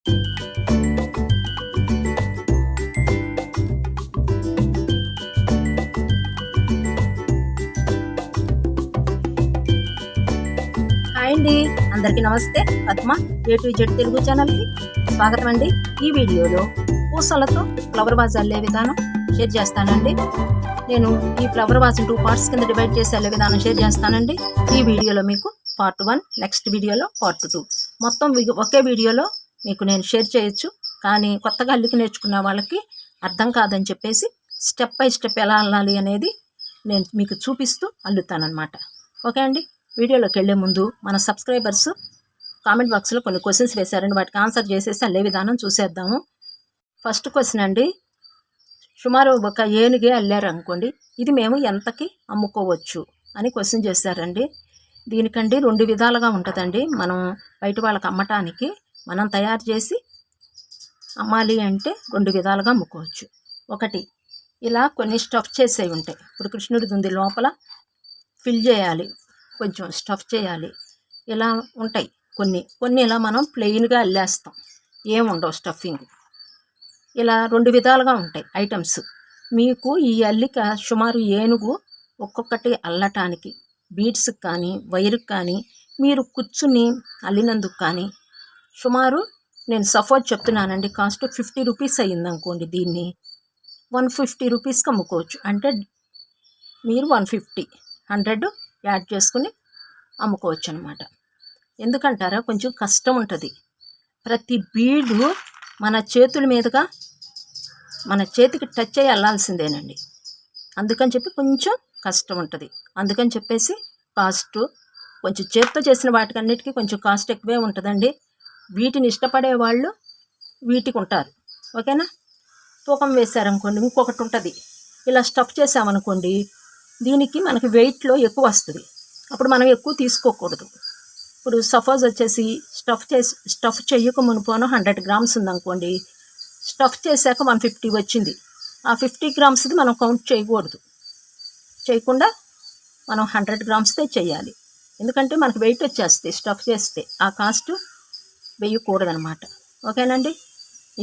Hi అండి, అందరికీ నమస్తే. Padma A to Z Telugu ఛానల్కి స్వాగతం అండి. ఈ వీడియోలో పూసలతో ఫ్లవర్ వాజ్ అల్లే విధానం షేర్ చేస్తానండి. నేను ఈ ఫ్లవర్ వాజ్ని 2 పార్ట్స్ కింద డివైడ్ చేసి అల్లే విధానం షేర్ చేస్తానండి. ఈ వీడియోలో మీకు పార్ట్ 1, నెక్స్ట్ వీడియోలో పార్ట్ 2 మొత్తం ఒకే వీడియోలో మీకు నేను షేర్ చేయొచ్చు. కానీ కొత్తగా అల్లిక నేర్చుకున్న వాళ్ళకి అర్థం కాదని చెప్పేసి స్టెప్ బై స్టెప్ ఎలా అల్లాలి అనేది నేను మీకు చూపిస్తూ అల్లుతానమాట. ఓకే అండి. వీడియోలోకి వెళ్ళే ముందు మన సబ్స్క్రైబర్స్ కామెంట్ బాక్స్లో కొన్ని క్వశ్చన్స్ వేశారండి. వాటికి ఆన్సర్ చేసేసి అల్లే విధానం చూసేద్దాము. ఫస్ట్ క్వశ్చన్ అండి, సుమారు ఒక ఏనుగే అల్లారు అనుకోండి, ఇది మేము ఎంతకి అమ్ముకోవచ్చు అని క్వశ్చన్ చేశారండి. దీనికండి 2 విధాలుగా ఉంటుందండి. మనం బయట వాళ్ళకి అమ్మటానికి మనం తయారు చేసి అమ్మాలి అంటే 2 విధాలుగా అమ్ముకోవచ్చు. ఒకటి, ఇలా కొన్ని స్టఫ్ చేసేవి ఉంటాయి. ఇప్పుడు కృష్ణుడిది ఉంది, లోపల ఫిల్ చేయాలి, కొంచెం స్టఫ్ చేయాలి, ఇలా ఉంటాయి. కొన్ని ఇలా మనం ప్లెయిన్గా అల్లేస్తాం, ఏముండవు స్టఫింగ్. ఇలా 2 విధాలుగా ఉంటాయి ఐటమ్స్. మీకు ఈ అల్లిక సుమారు ఏనుగు ఒక్కొక్కటి అల్లటానికి బీడ్స్కి కానీ వైర్కి కానీ మీరు కూర్చుని అల్లినందుకు కానీ సుమారు నేను సపోజ్ చెప్తున్నానండి, కాస్ట్ 50 రూపీస్ అయ్యింది అనుకోండి, దీన్ని 150 రూపీస్కి అమ్ముకోవచ్చు. అంటే మీరు 100 యాడ్ చేసుకుని అమ్ముకోవచ్చు అనమాట. ఎందుకంటారా, కొంచెం కష్టం ఉంటుంది. ప్రతి బీడు మన చేతుల మీదుగా మన చేతికి టచ్ అయ్యి అల్లాల్సిందేనండి. అందుకని చెప్పి కొంచెం కష్టం ఉంటుంది. అందుకని చెప్పేసి కాస్ట్ కొంచెం చేతితో చేసిన వాటికన్నిటికీ కొంచెం కాస్ట్ ఎక్కువే ఉంటుందండి. వీటిని ఇష్టపడే వాళ్ళు వీటికి ఉంటారు. ఓకేనా. తూకం వేశారనుకోండి, ఇంకొకటి ఉంటుంది. ఇలా స్టఫ్ చేసామనుకోండి, దీనికి మనకి వెయిట్లో ఎక్కువ వస్తుంది. అప్పుడు మనం ఎక్కువ తీసుకోకూడదు. ఇప్పుడు సపోజ్ వచ్చేసి స్టఫ్ చెయ్యక మునుపోను 100 గ్రామ్స్ ఉందనుకోండి, స్టఫ్ చేశాక 150 వచ్చింది. ఆ 50 గ్రామ్స్ది మనం కౌంట్ చేయకుండా మనం 100 గ్రామ్స్దే చేయాలి. ఎందుకంటే మనకు వెయిట్ వచ్చేస్తుంది స్టఫ్ చేస్తే, ఆ కాస్ట్ వేయకూడదనమాట. ఓకేనండి.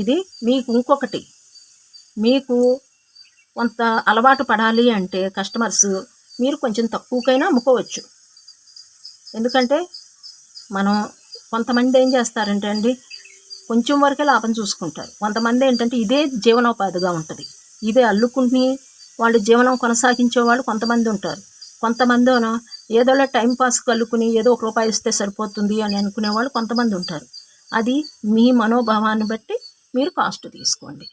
ఇది మీకు ఇంకొకటి, మీకు కొంత అలవాటు పడాలి అంటే కస్టమర్స్ మీరు కొంచెం తక్కువకైనా అమ్ముకోవచ్చు. ఎందుకంటే మనం కొంతమంది ఏం చేస్తారంటే అండి, కొంచెం వరకే లాభం చూసుకుంటారు. కొంతమంది ఏంటంటే ఇదే జీవనోపాధిగా ఉంటుంది, ఇదే అల్లుకుని వాళ్ళు జీవనం కొనసాగించే వాళ్ళు కొంతమంది ఉంటారు. కొంతమంది ఏదోలా టైంపాస్కి అల్లుకుని ఏదో 1 రూపాయి ఇస్తే సరిపోతుంది అని అనుకునే వాళ్ళు కొంతమంది ఉంటారు. అది మీ మనోభావాన్ని బట్టి మీరు కాస్ట్ తీసుకోండి.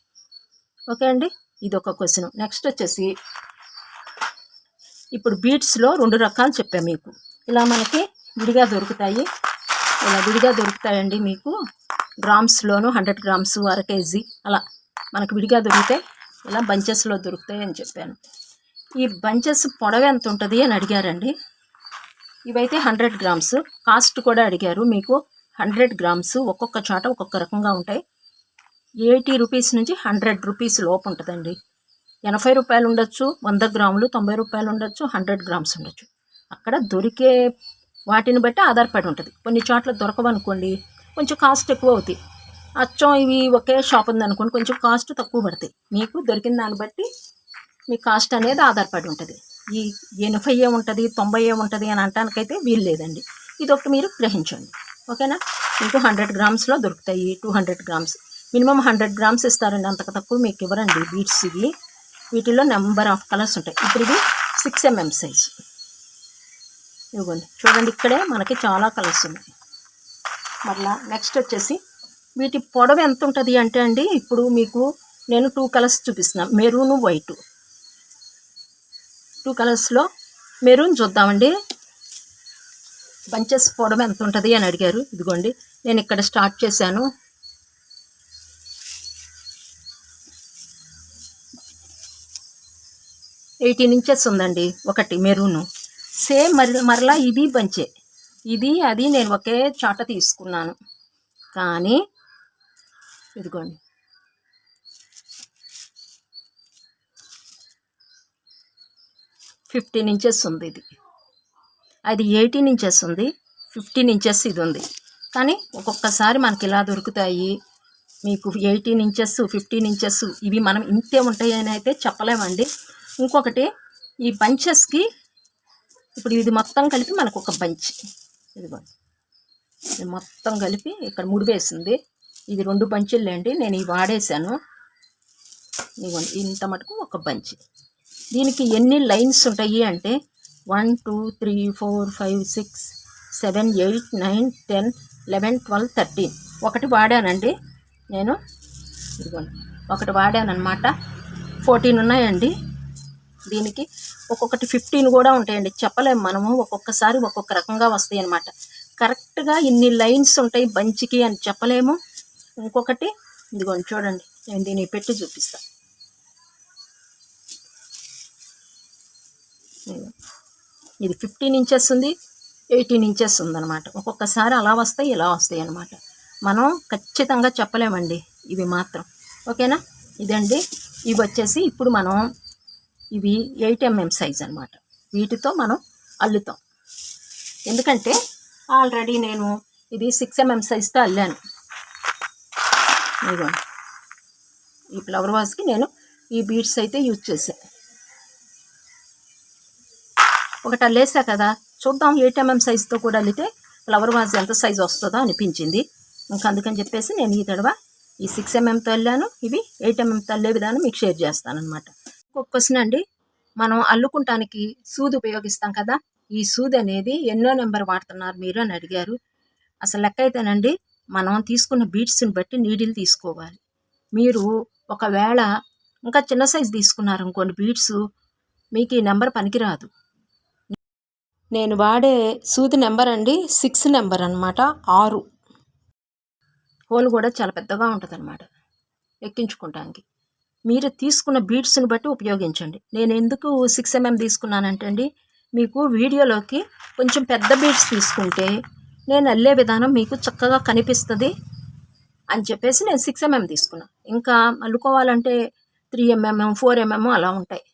ఓకే అండి. ఇది ఒక క్వశ్చన్. నెక్స్ట్ వచ్చేసి, ఇప్పుడు బీడ్స్లో 2 రకాలు చెప్పాను మీకు. ఇలా మనకి విడిగా దొరుకుతాయండి. మీకు గ్రామ్స్లోను 100 గ్రామ్స్, 1/2 కేజీ అలా మనకు విడిగా దొరుకుతాయి. ఇలా బంచెస్లో దొరుకుతాయి అని చెప్పాను. ఈ బంచెస్ పొడవు ఎంత ఉంటుంది అని అడిగారండి. ఇవైతే 100 గ్రామ్స్. కాస్ట్ కూడా అడిగారు. మీకు 100 గ్రామ్స్ ఒక్కొక్క చోట ఒక్కొక్క రకంగా ఉంటాయి. 80 రూపీస్ నుంచి 100 రూపీస్ లోపు ఉంటుందండి. 80 రూపాయలు ఉండొచ్చు, 100 గ్రాములు, 90 రూపాయలు ఉండొచ్చు, 100 గ్రామ్స్ ఉండొచ్చు. అక్కడ దొరికే వాటిని బట్టి ఆధారపడి ఉంటుంది. కొన్ని చోట్ల దొరకవనుకోండి, కొంచెం కాస్ట్ ఎక్కువ అవుతాయి. అచ్చం ఇవి ఒకే షాప్ ఉందనుకోండి, కొంచెం కాస్ట్ తక్కువ పడతాయి. మీకు దొరికిన దాన్ని బట్టి మీ కాస్ట్ అనేది ఆధారపడి ఉంటుంది. ఈ 80 ఉంటుంది, 90 ఉంటుంది అని అనటానికైతే వీలు లేదండి. ఇది ఒకటి మీరు గ్రహించండి. ఓకేనా. మీకు 100 గ్రామ్స్లో దొరుకుతాయి. 200 గ్రామ్స్ మినిమం 100 గ్రామ్స్ ఇస్తారండి, అంతకు తక్కువ మీకు ఇవ్వరండి బీడ్స్ ఇవి. వీటిల్లో నెంబర్ ఆఫ్ కలర్స్ ఉంటాయి. ఇప్పుడు ఇది 6 mm సైజు. ఇవ్వండి, చూడండి, ఇక్కడే మనకి చాలా కలర్స్ ఉన్నాయి. మరలా నెక్స్ట్ వచ్చేసి వీటి పొడవు ఎంత ఉంటుంది అంటే అండి, ఇప్పుడు మీకు నేను 2 కలర్స్ చూపిస్తున్నాను, మెరూన్, వైట్. 2 కలర్స్లో మెరూన్ చూద్దామండి. బంచెస్ పొడవు ఎంత ఉంటుంది అని అడిగారు. ఇదిగోండి, నేను ఇక్కడ స్టార్ట్ చేశాను. ఇంచెస్ ఉందండి ఒకటి మెరూను. సేమ్ మరలా ఇది బంచే, అది నేను ఒకే చాట తీసుకున్నాను. కానీ ఇదిగోండి, 15 ఇంచెస్ ఉంది ఇది. అది 18 ఇంచెస్ ఉంది, 15 ఇంచెస్ ఇది ఉంది. కానీ ఒక్కొక్కసారి మనకి ఇలా దొరుకుతాయి, మీకు 18 ఇంచెస్ 15 ఇంచెస్ ఇవి మనం ఇంతే ఉంటాయని అయితే చెప్పలేమండి. ఇంకొకటి ఈ బంచెస్కి ఇప్పుడు ఇది మొత్తం కలిపి మనకు ఒక బంచ్, ఇదిగోండి ఇది మొత్తం కలిపి ఇక్కడ ముడివేసింది. ఇది 2 బంచులేండి, నేను ఇవి వాడేశాను. ఇదిగోండి ఇంత మటుకు ఒక బంచ్. దీనికి ఎన్ని లైన్స్ ఉంటాయి అంటే 1 2 3 4 5 6 7 8 9 10 11 12 13 ఒకటి వాడానండి నేను. ఇదిగోండి ఒకటి వాడానమాట. 14 ఉన్నాయండి. దీనికి ఒక్కొక్కటి 15 కూడా ఉంటాయండి, చెప్పలేము మనము. ఒక్కొక్కసారి ఒక్కొక్క రకంగా వస్తాయి అన్నమాట. కరెక్ట్గా ఇన్ని లైన్స్ ఉంటాయి బంచ్కి అని చెప్పలేము. ఇంకొకటి ఇదిగోండి చూడండి, నేను దీన్ని పెట్టి చూపిస్తాను. ఇది 15 ఇంచెస్ ఉంది, 18 ఇంచెస్ ఉందన్నమాట. ఒక్కొక్కసారి అలా వస్తాయి, ఇలా వస్తాయి అన్నమాట. మనం ఖచ్చితంగా చెప్పలేమండి ఇవి మాత్రం. ఓకేనా, ఇదండి. ఇవి వచ్చేసి ఇప్పుడు మనం ఇవి 8 mm సైజ్ అనమాట. వీటితో మనం అల్లుతాం. ఎందుకంటే ఆల్రెడీ నేను ఇది 6 mm సైజ్తో అల్లాను. ఇదిగోండి ఈ ఫ్లవర్ వాజ్కి నేను ఈ బీడ్స్ అయితే యూజ్ చేశాను. ఒకటి అల్లేసా కదా, చూద్దాం 8 mm సైజుతో కూడా అల్లితే ఫ్లవర్ వాజ్ ఎంత సైజు వస్తుందో అనిపించింది. ఇంకా అందుకని చెప్పేసి నేను ఈ తడవ ఈ 6 mmతో అల్లాను. ఇవి 8 mmతో అల్లే విధానం మీకు షేర్ చేస్తాను అనమాట. ఇంకొక క్వశ్చన్ అండి, మనం అల్లుకుంటానికి సూది ఉపయోగిస్తాం కదా, ఈ సూది అనేది ఎన్నో నెంబర్ వాడుతున్నారు మీరు అని అడిగారు. అసలు లెక్క అయితేనండి, మనం తీసుకున్న బీడ్స్ని బట్టి నీడిల్ తీసుకోవాలి. మీరు ఒకవేళ ఇంకా చిన్న సైజు తీసుకున్నారు అనుకోండి బీడ్స్, మీకు ఈ నెంబర్ పనికిరాదు. నేను వాడే సూది నెంబర్ అండి 6 నెంబర్ అనమాట, 6. హోల్ కూడా చాలా పెద్దగా ఉంటుంది అనమాట ఎక్కించుకోవడానికి. మీరు తీసుకున్న బీడ్స్ని బట్టి ఉపయోగించండి. నేను ఎందుకు 6 mm తీసుకున్నానంటే అండి, మీకు వీడియోలోకి కొంచెం పెద్ద బీడ్స్ తీసుకుంటే నేను అల్లే విధానం మీకు చక్కగా కనిపిస్తుంది అని చెప్పేసి నేను 6 mm తీసుకున్నాను. ఇంకా అల్లుకోవాలంటే 3 mm 4 mm అలా ఉంటాయి.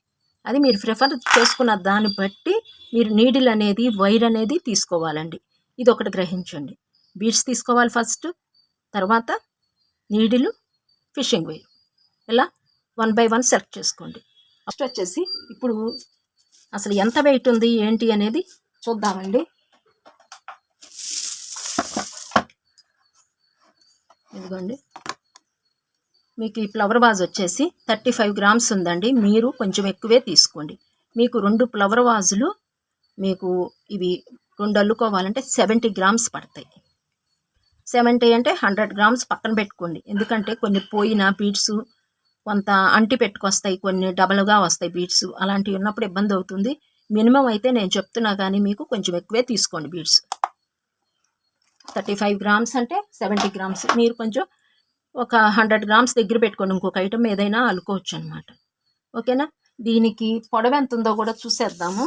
అది మీరు ప్రిఫర్ చేసుకున్న దాన్ని బట్టి మీరు నీడిల్ అనేది వైర్ అనేది తీసుకోవాలండి. ఇది ఒకటి గ్రహించండి. బీడ్స్ తీసుకోవాలి ఫస్ట్, తర్వాత నీడిలు, ఫిషింగ్ వైర్, ఇలా 1 by 1 సెలెక్ట్ చేసుకోండి. ఫస్ట్ వచ్చేసి ఇప్పుడు అసలు ఎంత వెయిట్ ఉంది ఏంటి అనేది చూద్దామండి. ఇదిగోండి మీకు ఈ ఫ్లవర్ వాజ్ వచ్చేసి 35 grams ఉందండి. మీరు కొంచెం ఎక్కువే తీసుకోండి. మీకు 2 ఫ్లవర్ వాజులు మీకు ఇవి 2 అల్లుకోవాలంటే 70 grams పడతాయి. 70 అంటే 100 grams పక్కన పెట్టుకోండి. ఎందుకంటే కొన్ని పోయిన బీడ్స్ కొంత అంటి పెట్టుకొస్తాయి, కొన్ని డబల్గా వస్తాయి బీడ్స్. అలాంటివి ఉన్నప్పుడు ఇబ్బంది అవుతుంది. మినిమం అయితే నేను చెప్తున్నా కానీ మీకు కొంచెం ఎక్కువే తీసుకోండి బీడ్స్. 35 grams అంటే 70 grams. మీరు కొంచెం ఒక 100 grams దగ్గర పెట్టుకోండి. ఇంకొక ఐటమ్ ఏదైనా అల్లుకోవచ్చు అనమాట. ఓకేనా, దీనికి పొడవు ఎంత ఉందో కూడా చూసేద్దాము.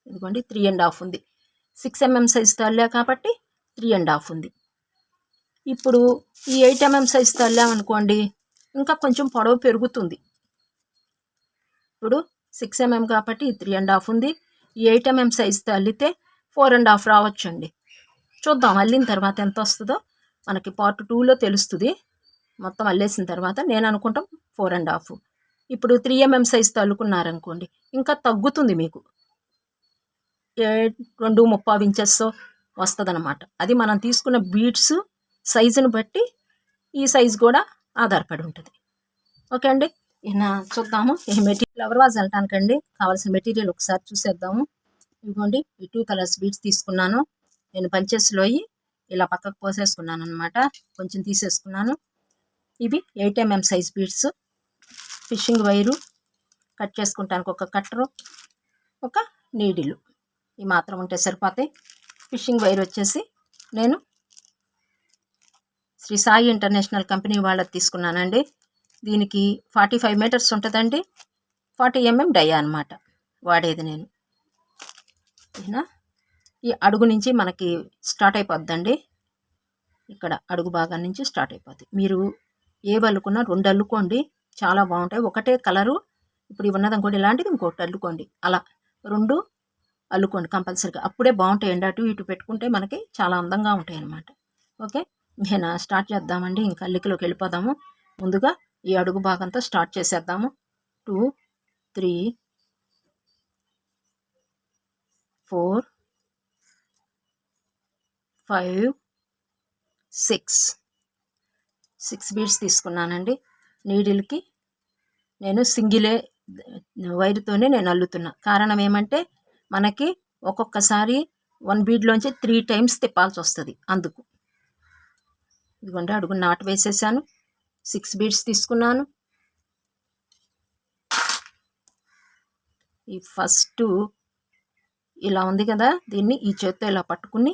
ఇదిగోండి 3.5 ఉంది. 6 mm సైజుతో అల్లా కాబట్టి 3.5 ఉంది. ఇప్పుడు ఈ 8 mm సైజుతో అల్లామనుకోండి ఇంకా కొంచెం పొడవు పెరుగుతుంది. ఇప్పుడు 6 mm కాబట్టి 3.5 ఉంది. ఈ 8 mm సైజుతో అల్లితే 4.5 రావచ్చండి. చూద్దాం అల్లిన తర్వాత ఎంత వస్తుందో మనకి పార్ట్ 2లో తెలుస్తుంది. మొత్తం అల్లేసిన తర్వాత నేను అనుకుంటాం 4.5. ఇప్పుడు 3 mm సైజుతో అల్లుకున్నారనుకోండి ఇంకా తగ్గుతుంది, మీకు 2.35 ఇంచెస్ వస్తుంది అనమాట. అది మనం తీసుకున్న బీడ్స్ సైజుని బట్టి ఈ సైజు కూడా ఆధారపడి ఉంటుంది. ఓకే అండి, ఈయన చూద్దాము ఈ మెటీరియల్ ఫ్లవర్ వాజ్ వెళ్ళటానికండి కావాల్సిన మెటీరియల్ ఒకసారి చూసేద్దాము. ఇదిగోండి ఈ 2 కలర్స్ బీడ్స్ తీసుకున్నాను. నేను పంచెస్లో ఇలా పక్కకు పోసేసుకున్నాను అనమాట, కొంచెం తీసేసుకున్నాను. ఇవి 8 mm size beads. Fishing wire cut చేసుకుంటానికి ఒక కట్టరు, ఒక నీడిలు, ఈ మాత్రం ఉంటే సరిపోతాయి. ఫిషింగ్ వైర్ వచ్చేసి నేను శ్రీ సాయి ఇంటర్నేషనల్ కంపెనీ వాళ్ళది తీసుకున్నానండి. దీనికి 45 meters ఉంటుందండి. 40 mm డయా అనమాట వాడేది నేను. ఈ అడుగు నుంచి మనకి స్టార్ట్ అయిపోద్దండి. ఇక్కడ అడుగు భాగం నుంచి స్టార్ట్ అయిపోద్ది. మీరు ఏవి అల్లుకున్నా 2 అల్లుకోండి, చాలా బాగుంటాయి. ఒకటే కలరు ఇప్పుడు ఉన్నది అనుకోండి, ఇలాంటిది ఇంకోటి అల్లుకోండి. అలా 2 అల్లుకోండి కంపల్సరీగా, అప్పుడే బాగుంటాయండి. అటు ఇటు పెట్టుకుంటే మనకి చాలా అందంగా ఉంటాయి అన్నమాట. ఓకే, నేను స్టార్ట్ చేద్దామండి. ఇంకా అల్లికలోకి వెళ్ళిపోదాము. ముందుగా ఈ అడుగు భాగంతో స్టార్ట్ చేసేద్దాము. 2 3 4 5 6 బీడ్స్ తీసుకున్నానండి. నీడిల్కి నేను సింగిలే వైర్తోనే నేను అల్లుతున్నా. కారణం ఏమంటే మనకి ఒక్కొక్కసారి 1 బీడ్లోంచి 3 టైమ్స్ తిప్పాల్సి వస్తుంది. అందుకు ఇదిగోండి అడుగు నాటు వేసేసాను. 6 బీడ్స్ తీసుకున్నాను. ఈ ఫస్ట్ ఇలా ఉంది కదా, దీన్ని ఈ చేత్తో ఇలా పట్టుకుని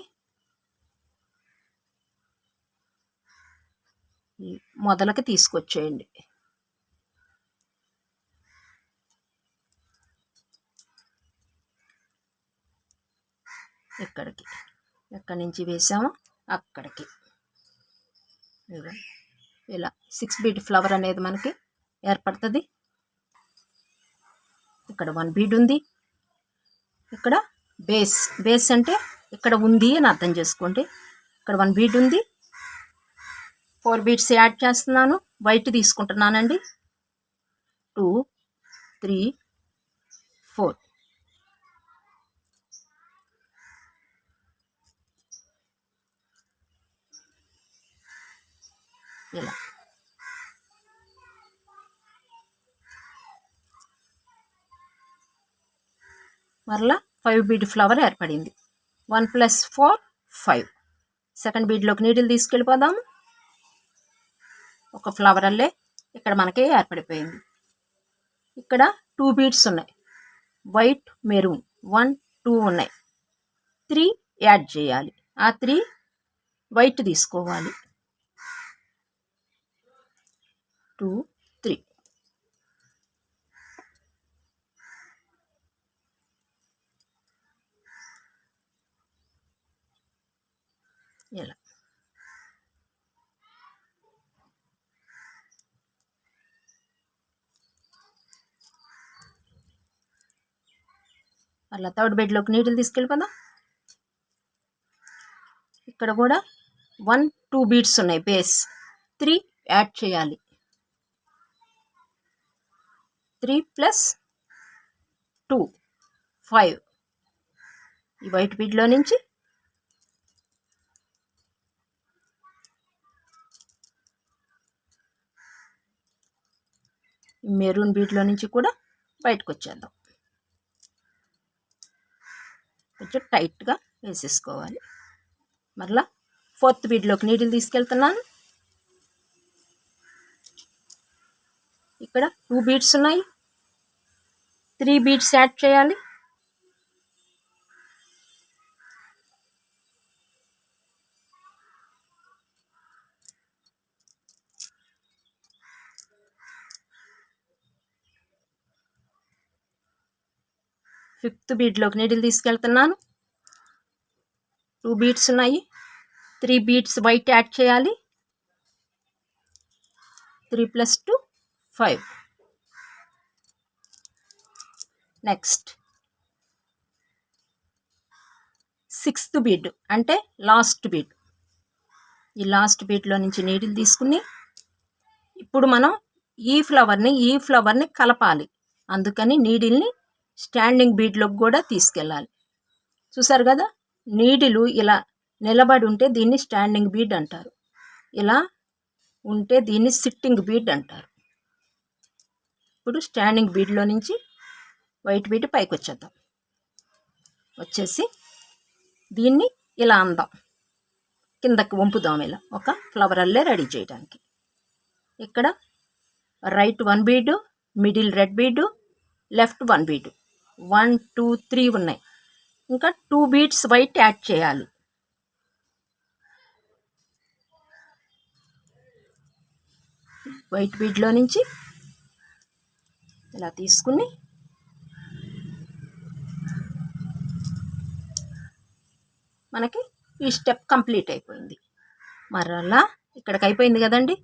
మొదలకి తీసుకొచ్చేయండి. ఇక్కడికి ఎక్కడి నుంచి వేసామో అక్కడికి ఇలా 6 బీడ్ ఫ్లవర్ అనేది మనకి ఏర్పడుతుంది. ఇక్కడ 1 బీడ్ ఉంది. ఇక్కడ బేస్ అంటే ఇక్కడ ఉంది అని అర్థం చేసుకోండి. ఇక్కడ 1 బీడ్ ఉంది. 4 బీడ్స్ యాడ్ చేస్తున్నాను. వైట్ తీసుకుంటున్నానండి. 2 3 4 ఇలా మరలా 5 బీడ్ ఫ్లవర్ ఏర్పడింది. 1 + 4 5. సెకండ్ బీడ్లోకి నీడిల్ తీసుకెళ్ళిపోదాము. ఒక ఫ్లవర్ అల్లే ఇక్కడ మనకి ఏర్పడిపోయింది. ఇక్కడ 2 బీడ్స్ ఉన్నాయి. వైట్ మెరూన్ 1 2 ఉన్నాయి. 3 యాడ్ చేయాలి. ఆ 3 వైట్ తీసుకోవాలి. 2 3 ఇలా అలా థర్డ్ బెడ్లోకి నీడిల్ తీసుకెళ్ళిపోదాం. ఇక్కడ కూడా 1 2 బీడ్స్ ఉన్నాయి. బేస్ 3 యాడ్ చేయాలి. 3 + 2 5. ఈ వైట్ బీడ్లో నుంచి మెరూన్ బీడ్లో నుంచి కూడా బయటకు వచ్చేద్దాం. కొంచెం టైట్గా వేసేసుకోవాలి. మరలా 4th బీడ్లోకి నీడిల్ తీసుకెళ్తున్నాను. ఇక్కడ 2 బీడ్స్ ఉన్నాయి. 3 బీడ్స్ యాడ్ చేయాలి. ఫిఫ్త్ బీడ్లోకి నీడిల్ తీసుకెళ్తున్నాను. 2 బీడ్స్ ఉన్నాయి. 3 బీడ్స్ వైట్ యాడ్ చేయాలి. 3 + 2 5. నెక్స్ట్ 6th బీడ్ అంటే లాస్ట్ బీడ్. ఈ లాస్ట్ బీడ్లో నుంచి నీడిల్ తీసుకుని ఇప్పుడు మనం ఈ ఫ్లవర్ని కలపాలి. అందుకని నీడిల్ని స్టాండింగ్ బీడ్లోకి కూడా తీసుకెళ్ళాలి. చూసారు కదా, నీడిలు ఇలా నిలబడి ఉంటే దీన్ని స్టాండింగ్ బీడ్ అంటారు. ఇలా ఉంటే దీన్ని సిట్టింగ్ బీడ్ అంటారు. ఇప్పుడు స్టాండింగ్ బీడ్లో నుంచి వైట్ బీడ్ పైకి వచ్చేద్దాం. వచ్చేసి దీన్ని ఇలా అందాం, కిందకి వంపుదాం. ఇలా ఒక ఫ్లవర్ అల్లే రెడీ చేయడానికి. ఇక్కడ రైట్ 1 బీడు, మిడిల్ రెడ్ బీడు, లెఫ్ట్ 1 బీడు, 1 2 3 ఉన్నాయి. ఇంకా 2 బీడ్స్ వైట్ యాడ్ చేయాలి. వైట్ బీడ్లో నుంచి ఇలా తీసుకుని మనకి ఈ స్టెప్ కంప్లీట్ అయిపోయింది. మరలా ఇక్కడికి అయిపోయింది కదండి.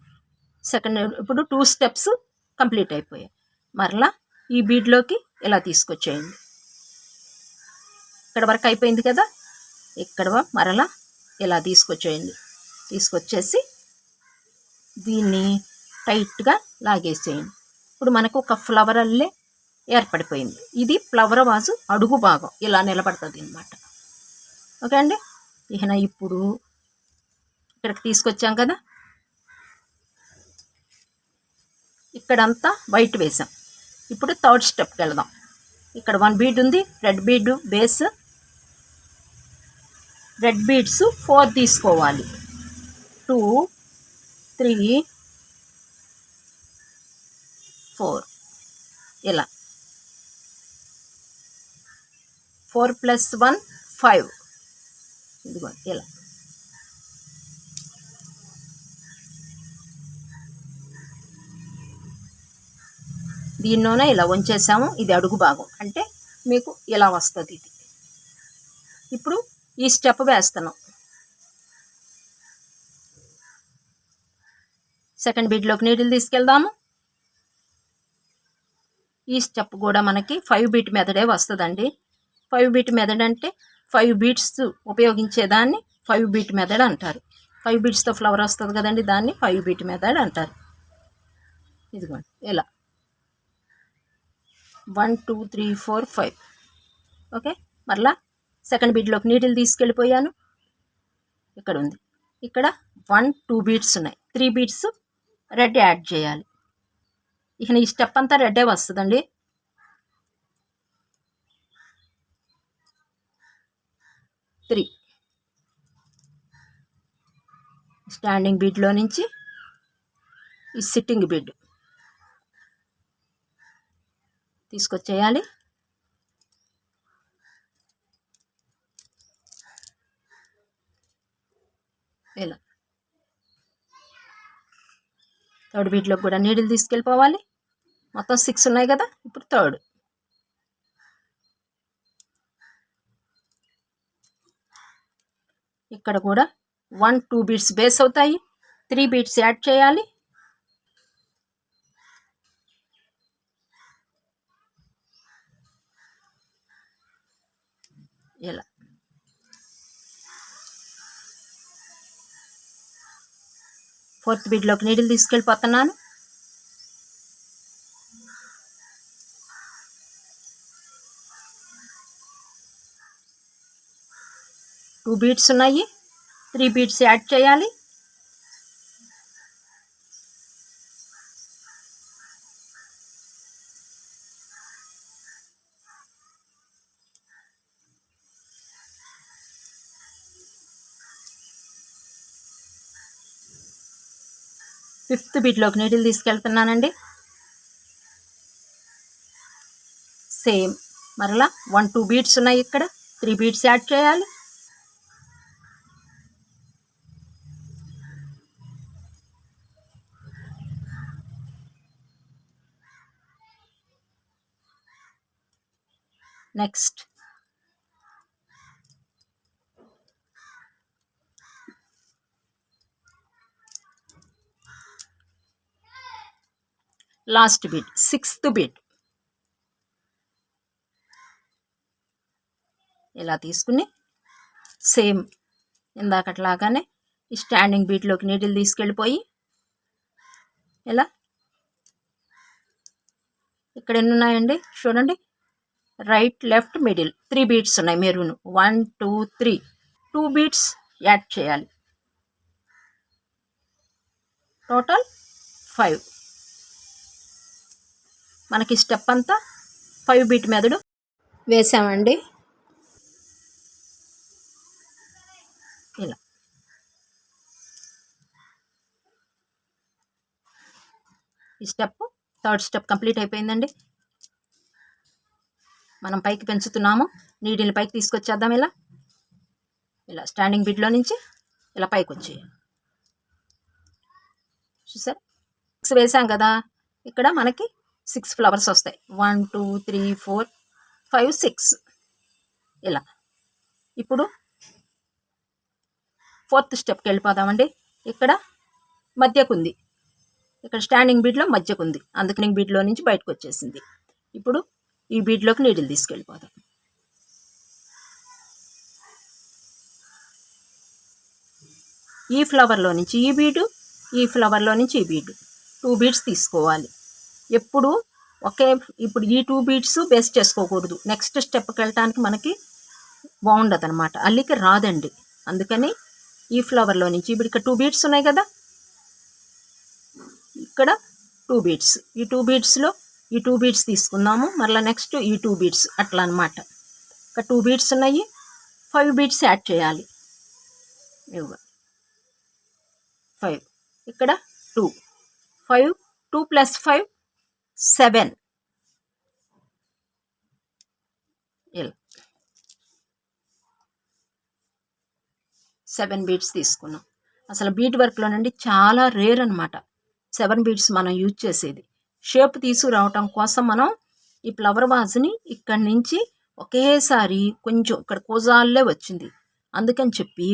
సెకండ్ ఇప్పుడు 2 స్టెప్స్ కంప్లీట్ అయిపోయాయి. మరలా ఈ బీడ్లోకి ఇలా తీసుకొచ్చేయండి. ఇక్కడ వరకు అయిపోయింది కదా, ఇక్కడ మరలా ఇలా తీసుకొచ్చేయండి. తీసుకొచ్చేసి దీన్ని టైట్గా లాగేసేయండి. ఇప్పుడు మనకు ఒక ఫ్లవర్ అల్లే ఏర్పడిపోయింది. ఇది ఫ్లవర్ వాజు అడుగు భాగం ఇలా నిలబడుతుంది అన్నమాట. ఓకే అండి. ఇప్పుడు ఇక్కడికి తీసుకొచ్చాం కదా, ఇక్కడంతా వైట్ వేసాం. ఇప్పుడు థర్డ్ స్టెప్కి వెళదాం. ఇక్కడ 1 బీడ్ ఉంది, red bead base. Red beads 4 తీసుకోవాలి. 2, 3, 4 ఇలా. 4 + 1 5. ఇదిగో ఇలా. దీనిలోనే ఇలా ఉంచేసాము. ఇది అడుగు భాగం అంటే మీకు ఇలా వస్తుంది ఇది. ఇప్పుడు ఈ స్టెప్ వేస్తున్నాం. సెకండ్ బీట్లోకి నీడిల్ తీసుకెళ్దాము. ఈ స్టెప్ కూడా మనకి 5 బీట్ మెథడే వస్తుందండి. 5 బీట్ మెథడ్ అంటే 5 బీట్స్ ఉపయోగించేదాన్ని 5 బీట్ మెథడ్ అంటారు. 5 బీట్స్తో ఫ్లవర్ వస్తుంది కదండి, దాన్ని 5 బీట్ మెథడ్ అంటారు. ఇదిగోండి ఇలా 1 2 3 4 5. ఓకే. మరలా సెకండ్ బీట్లోకి నీడిల్ తీసుకెళ్ళిపోయాను. ఇక్కడ ఉంది. ఇక్కడ 1 2 బీట్స్ ఉన్నాయి. 3 బీట్స్ రెడ్ యాడ్ చేయాలి. ఈ స్టెప్ అంతా రెడ్డే వస్తుందండి. త్రీ స్టాండింగ్ బీడ్లో నుంచి ఈ సిట్టింగ్ బీడ్ తీసుకొచ్చేయాలి. ఇలా థర్డ్ బీట్లోకి కూడా నీడిల్ తీసుకెళ్ళిపోవాలి. మొత్తం 6 ఉన్నాయి కదా. ఇప్పుడు థర్డ్. ఇక్కడ కూడా 1 2 బీట్స్ బేస్ అవుతాయి. 3 బీట్స్ యాడ్ చేయాలి. ఇలా ఫోర్త్ బీట్లోకి నీడిల్ తీసుకెళ్ళిపోతున్నాను. టూ బీట్స్ ఉన్నాయి. 3 బీట్స్ యాడ్ చేయాలి. ఫిఫ్త్ బీట్లోకి నీడిల్ తీసుకెళ్తున్నానండి. సేమ్ మరలా 1 2 బీట్స్ ఉన్నాయి. ఇక్కడ 3 బీట్స్ యాడ్ చేయాలి. Next last bead, 6th bead. ఇలా తీసుకుని సేమ్ ఇందాకట్లాగానే ఈ స్టాండింగ్ బీట్లోకి నీడిల్ తీసుకెళ్ళిపోయి ఇలా ఇక్కడ ఎన్ని ఉన్నాయండి చూడండి. రైట్ లెఫ్ట్ మిడిల్ 3 బీట్స్ ఉన్నాయి. మెరూన్ 1 2 3 2 బీట్స్ యాడ్ చేయాలి. టోటల్ 5. మనకి స్టెప్ అంతా 5 బీట్ మెథడ్ వేసామండి. ఇలా ఈ స్టెప్ థర్డ్ స్టెప్ కంప్లీట్ అయిపోయిందండి. మనం పైకి పెంచుతున్నాము. నీడిల్ని పైకి తీసుకొచ్చేద్దాం. ఇలా ఇలా స్టాండింగ్ బీట్లో నుంచి ఇలా పైకి వచ్చేయాలి. చూసారు 6 వేసాం కదా. ఇక్కడ మనకి 6 ఫ్లవర్స్ వస్తాయి. 1 2 3 4 5 6 ఇలా. ఇప్పుడు 4th స్టెప్కి వెళ్ళిపోదామండి. ఇక్కడ మధ్యకుంది. ఇక్కడ స్టాండింగ్ బీడ్లో మధ్యకుంది. అందుకని బీడ్లో నుంచి బయటకు వచ్చేసింది. ఇప్పుడు ఈ బీడ్లోకి నీడిల్ తీసుకెళ్ళిపోదాం. ఈ ఫ్లవర్లో నుంచి ఈ బీడు, ఈ ఫ్లవర్లో నుంచి ఈ బీడు 2 బీడ్స్ తీసుకోవాలి. ఎప్పుడు ఇప్పుడు ఈ 2 బీడ్స్ బేస్ చేసుకోకూడదు. నెక్స్ట్ స్టెప్కి వెళ్ళటానికి మనకి బాగుండదు అనమాట, అల్లిక రాదండి. అందుకని ఈ ఫ్లవర్లో నుంచి ఇప్పుడు ఇక్కడ 2 బీడ్స్ ఉన్నాయి కదా, ఇక్కడ 2 బీడ్స్, ఈ 2 బీడ్స్లో ఈ 2 బీడ్స్ తీసుకుందాము. మరలా నెక్స్ట్ ఈ 2 బీడ్స్ అట్లా అనమాట. ఇక్కడ 2 బీడ్స్ ఉన్నాయి, 5 బీడ్స్ యాడ్ చేయాలి. 5, ఇక్కడ 2, 5, 2 + 5 7. ఇలా 7 బీడ్స్ తీసుకున్నాం. అసలు బీడ్ వర్క్లో నుండి చాలా రేర్ అనమాట 7 బీడ్స్ మనం యూజ్ చేసేది. షేప్ తీసుకురావటం కోసం మనం ఈ ఫ్లవర్ వాజ్ని ఇక్కడి నుంచి ఒకేసారి కొంచెం ఇక్కడ కోజాల్లే వచ్చింది, అందుకని చెప్పి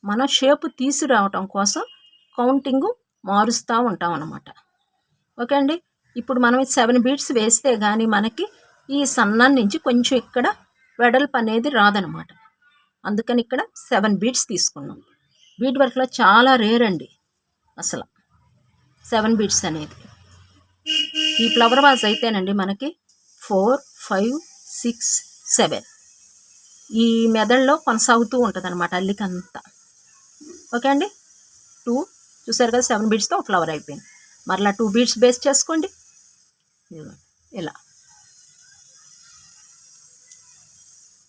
మనం షేప్ తీసుకురావటం కోసం కౌంటింగ్ మారుస్తూ ఉంటాం అన్నమాట. ఓకే అండి. ఇప్పుడు మనం 7 బీడ్స్ వేస్తే కానీ మనకి ఈ సన్నం నుంచి కొంచెం ఇక్కడ వెడల్పు అనేది రాదనమాట. అందుకని ఇక్కడ 7 బీడ్స్ తీసుకున్నాం. బీడ్ వర్క్లో చాలా రేర్ అండి అసలు 7 బీడ్స్ అనేది. ఈ ఫ్లవర్ వాజ్ అయితేనండి మనకి 4, 5, 6, 7 ఈ మెథడ్లో కొనసాగుతూ ఉంటుంది అనమాట అల్లికంతా. ఓకే అండి. 2 చూసారు కదా, 7 బీడ్స్తో ఫ్లవర్ అయిపోయింది. మరలా 2 బీడ్స్ బేస్ చేసుకోండి. ఇలా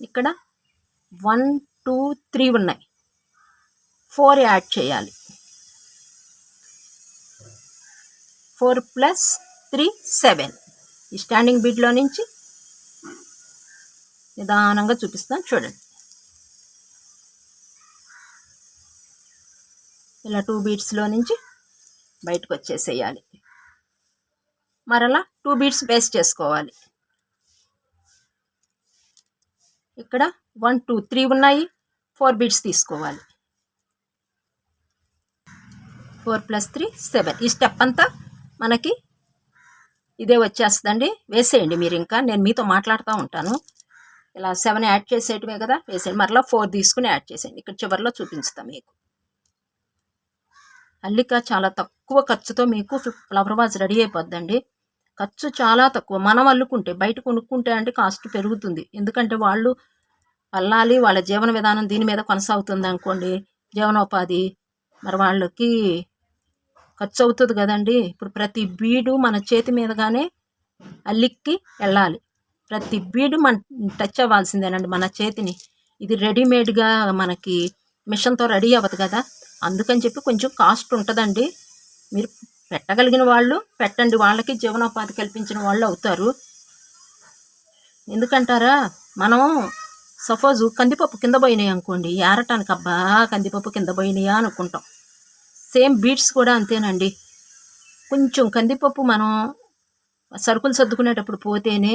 ఇక్కడ 1, 2, 3 ఉన్నాయి, 4 యాడ్ చేయాలి. 4 + 3 7. ఈ స్టాండింగ్ బీడ్లో నుంచి నిదానంగా చూపిస్తాను చూడండి. ఇలా 2 బీడ్స్లో నుంచి బయటకు వచ్చేసేయాలి. మరలా 2 బీడ్స్ బేస్ చేసుకోవాలి. ఇక్కడ 1, 2, 3 ఉన్నాయి, 4 బీడ్స్ తీసుకోవాలి. 4 + 3 7. ఈ స్టెప్ అంతా మనకి ఇదే వచ్చేస్తుందండి. వేసేయండి మీరు, ఇంకా నేను మీతో మాట్లాడుతూ ఉంటాను. ఇలా 7 యాడ్ చేసేయటమే కదా, వేసేయండి. మరలా 4 తీసుకుని యాడ్ చేసేయండి. ఇక్కడ చివరిలో చూపిస్తాం మీకు. అల్లిక చాలా తక్కువ ఖర్చుతో మీకు ఫ్లవర్ వాజ్ రెడీ అయిపోద్దండి. ఖర్చు చాలా తక్కువ. మనం అల్లుకుంటే, బయట కొనుక్కుంటే అంటే కాస్ట్ పెరుగుతుంది. ఎందుకంటే వాళ్ళు అల్లాలి, వాళ్ళ జీవన విధానం దీని మీద కొనసాగుతుంది అనుకోండి, జీవనోపాధి, మరి వాళ్ళకి ఖర్చు అవుతుంది కదండి. ఇప్పుడు ప్రతి బీడు మన చేతి మీదగానే అల్లిక్కి వెళ్ళాలి. ప్రతి బీడు మన టచ్ అవ్వాల్సిందేనండి మన చేతిని. ఇది రెడీమేడ్గా మనకి మిషన్తో రెడీ అవ్వదు కదా, అందుకని చెప్పి కొంచెం కాస్ట్ ఉంటుందండి. మీరు పెట్టగలిగిన వాళ్ళు పెట్టండి, వాళ్ళకి జీవనోపాధి కల్పించిన వాళ్ళు అవుతారు. ఎందుకంటారా, మనం సపోజు కందిపప్పు కింద పోయినాయి అనుకోండి, ఏరటానికి అబ్బా కందిపప్పు కింద పోయినాయా అనుకుంటాం. సేమ్ బీడ్స్ కూడా అంతేనండి. కొంచెం కందిపప్పు మనం సరుకులు సర్దుకునేటప్పుడు పోతేనే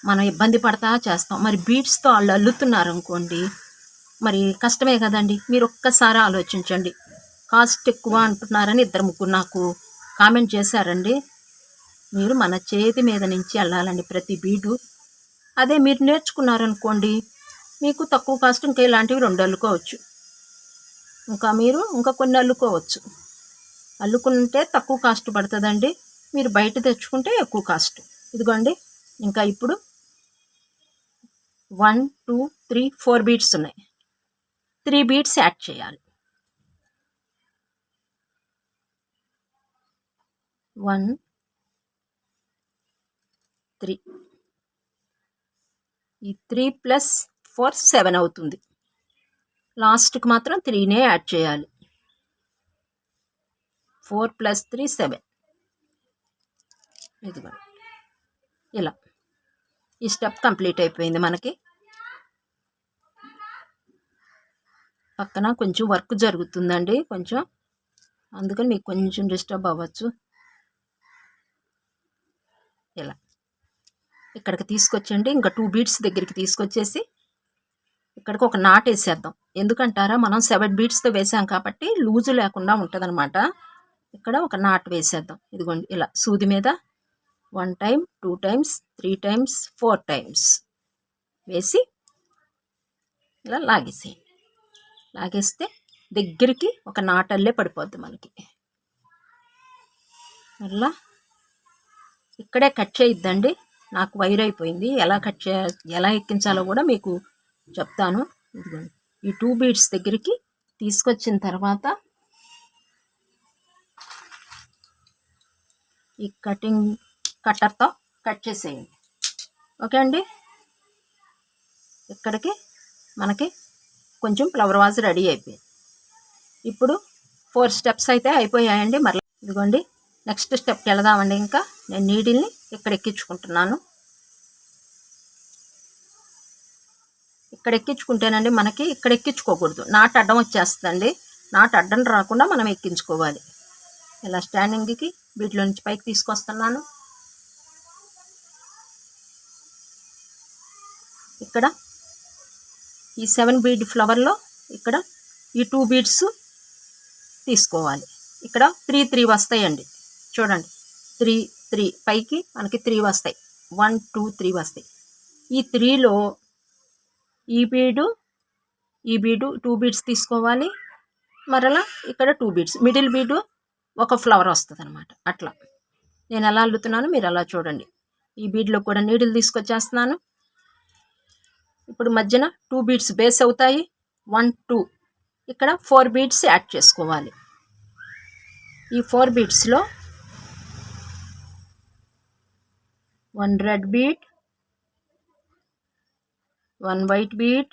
మనం ఇబ్బంది పడతా చేస్తాం. మరి బీడ్స్తో వాళ్ళు అల్లుతున్నారు అనుకోండి, మరి కష్టమే కదండి. మీరు ఒక్కసారి ఆలోచించండి. కాస్ట్ ఎక్కువ అంటున్నారని 2-3 నాకు కామెంట్ చేశారండి. మీరు మన చేతి మీద నుంచి వెళ్ళాలండి ప్రతి బీడు. అదే మీరు నేర్చుకున్నారనుకోండి, మీకు తక్కువ కాస్ట్ ఇంకా ఇలాంటివి 2 అల్లుకోవచ్చు, ఇంకా కొన్ని అల్లుకోవచ్చు. అల్లుకుంటే తక్కువ కాస్ట్ పడుతుందండి, మీరు బయట తెచ్చుకుంటే ఎక్కువ కాస్ట్. ఇదిగోండి, ఇంకా ఇప్పుడు 1, 2, 3, 4 బీడ్స్ ఉన్నాయి. 3 బీడ్స్ యాడ్ చేయాలి. 1, 3. ఈ 3 + 4 7 అవుతుంది. లాస్ట్కి మాత్రం 3నే యాడ్ చేయాలి. 4 + 3 7. ఇదిగో ఇలా ఈ స్టెప్ కంప్లీట్ అయిపోయింది. మనకి పక్కన కొంచెం వర్క్ జరుగుతుందండి, కొంచెం అందుకని మీకు కొంచెం డిస్టర్బ్ అవ్వచ్చు. ఇలా ఇక్కడికి తీసుకొచ్చండి, ఇంకా 2 బీడ్స్ దగ్గరికి తీసుకొచ్చేసి ఇక్కడికి ఒక నాట్ వేసేద్దాం. ఎందుకంటారా, మనం 7 బీడ్స్తో వేసాం కాబట్టి లూజు లేకుండా ఉంటుందన్నమాట. ఇక్కడ ఒక నాట్ వేసేద్దాం. ఇదిగోండి, ఇలా సూది మీద 1 టైం, 2 టైమ్స్, 3 టైమ్స్, 4 టైమ్స్ వేసి ఇలా లాగేసేయండి. లాగేస్తే దగ్గరికి ఒక నాటల్లే పడిపోద్ది మనకి. మళ్ళా ఇక్కడే కట్ చేయొద్దండి, నాకు వైర్ అయిపోయింది. ఎలా ఎక్కించాలో కూడా మీకు చెప్తాను. ఇదిగోండి, ఈ 2 బీడ్స్ దగ్గరికి తీసుకొచ్చిన తర్వాత ఈ కట్టర్తో కట్ చేసేయండి. ఓకే అండి, ఇక్కడికి మనకి కొంచెం ఫ్లవర్ వాజ్ రెడీ అయిపోయింది. ఇప్పుడు 4 స్టెప్స్ అయితే అయిపోయాయండి. మరలా ఇదిగోండి, నెక్స్ట్ స్టెప్కి వెళదామండి. ఇంకా నేను నీడిల్ని ఇక్కడ ఎక్కించుకుంటున్నాను. ఇక్కడ ఎక్కించుకుంటేనండి మనకి ఇక్కడ ఎక్కించుకోకూడదు, నాటు అడ్డం వచ్చేస్తుందండి. నాటు అడ్డం రాకుండా మనం ఎక్కించుకోవాలి. ఇలా స్టాండింగ్కి వీటిలో నుంచి పైకి తీసుకొస్తున్నాను. ఇక్కడ ఈ 7 బీడ్ ఫ్లవర్లో ఇక్కడ ఈ 2 బీడ్స్ తీసుకోవాలి. ఇక్కడ 3 వస్తాయండి, చూడండి. 3 పైకి మనకి 3 వస్తాయి. 1 2 3 వస్తాయి. ఈ 3లో ఈ బీడు 2 బీడ్స్ తీసుకోవాలి. మరలా ఇక్కడ 2 బీడ్స్, మిడిల్ బీడు ఒక ఫ్లవర్ వస్తుంది అనమాట. అట్లా నేను ఎలా అల్లుతున్నాను మీరు అలా చూడండి. ఈ బీడ్లో కూడా నీడిల్ తీసుకొచ్చేస్తున్నాను. ఇప్పుడు మధ్యన 2 బీడ్స్ బేస్ అవుతాయి. 1 2 ఇక్కడ 4 బీడ్స్ యాడ్ చేసుకోవాలి. ఈ 4 బీడ్స్లో 1 red bead, 1 white bead,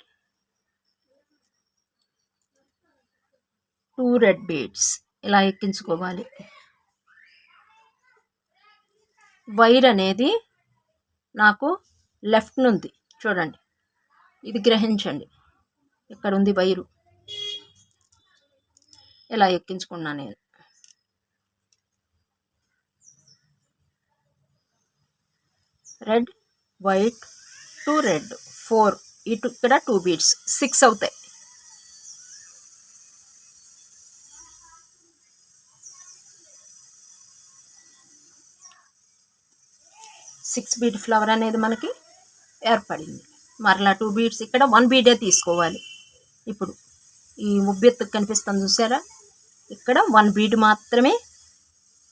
2 red beads ఇలా ఎక్కించుకోవాలి. వైర్ అనేది నాకు లెఫ్ట్ నుండి చూడండి, ఇది గ్రహించండి. ఇక్కడ ఉంది వైరు, ఇలా ఎక్కించుకున్నాను నేను. రెడ్ వైట్ 2 రెడ్ 4, ఇక్కడ 2 బీడ్స్ 6 అవుతాయి. సిక్స్ బీడ్ ఫ్లవర్ అనేది మనకి ఏర్పడింది. మరలా 2 బీడ్స్ ఇక్కడ 1 బీడే తీసుకోవాలి. ఇప్పుడు ఈ ముబ్బెత్తుకు కనిపిస్తుంది చూసారా, ఇక్కడ 1 బీడ్ మాత్రమే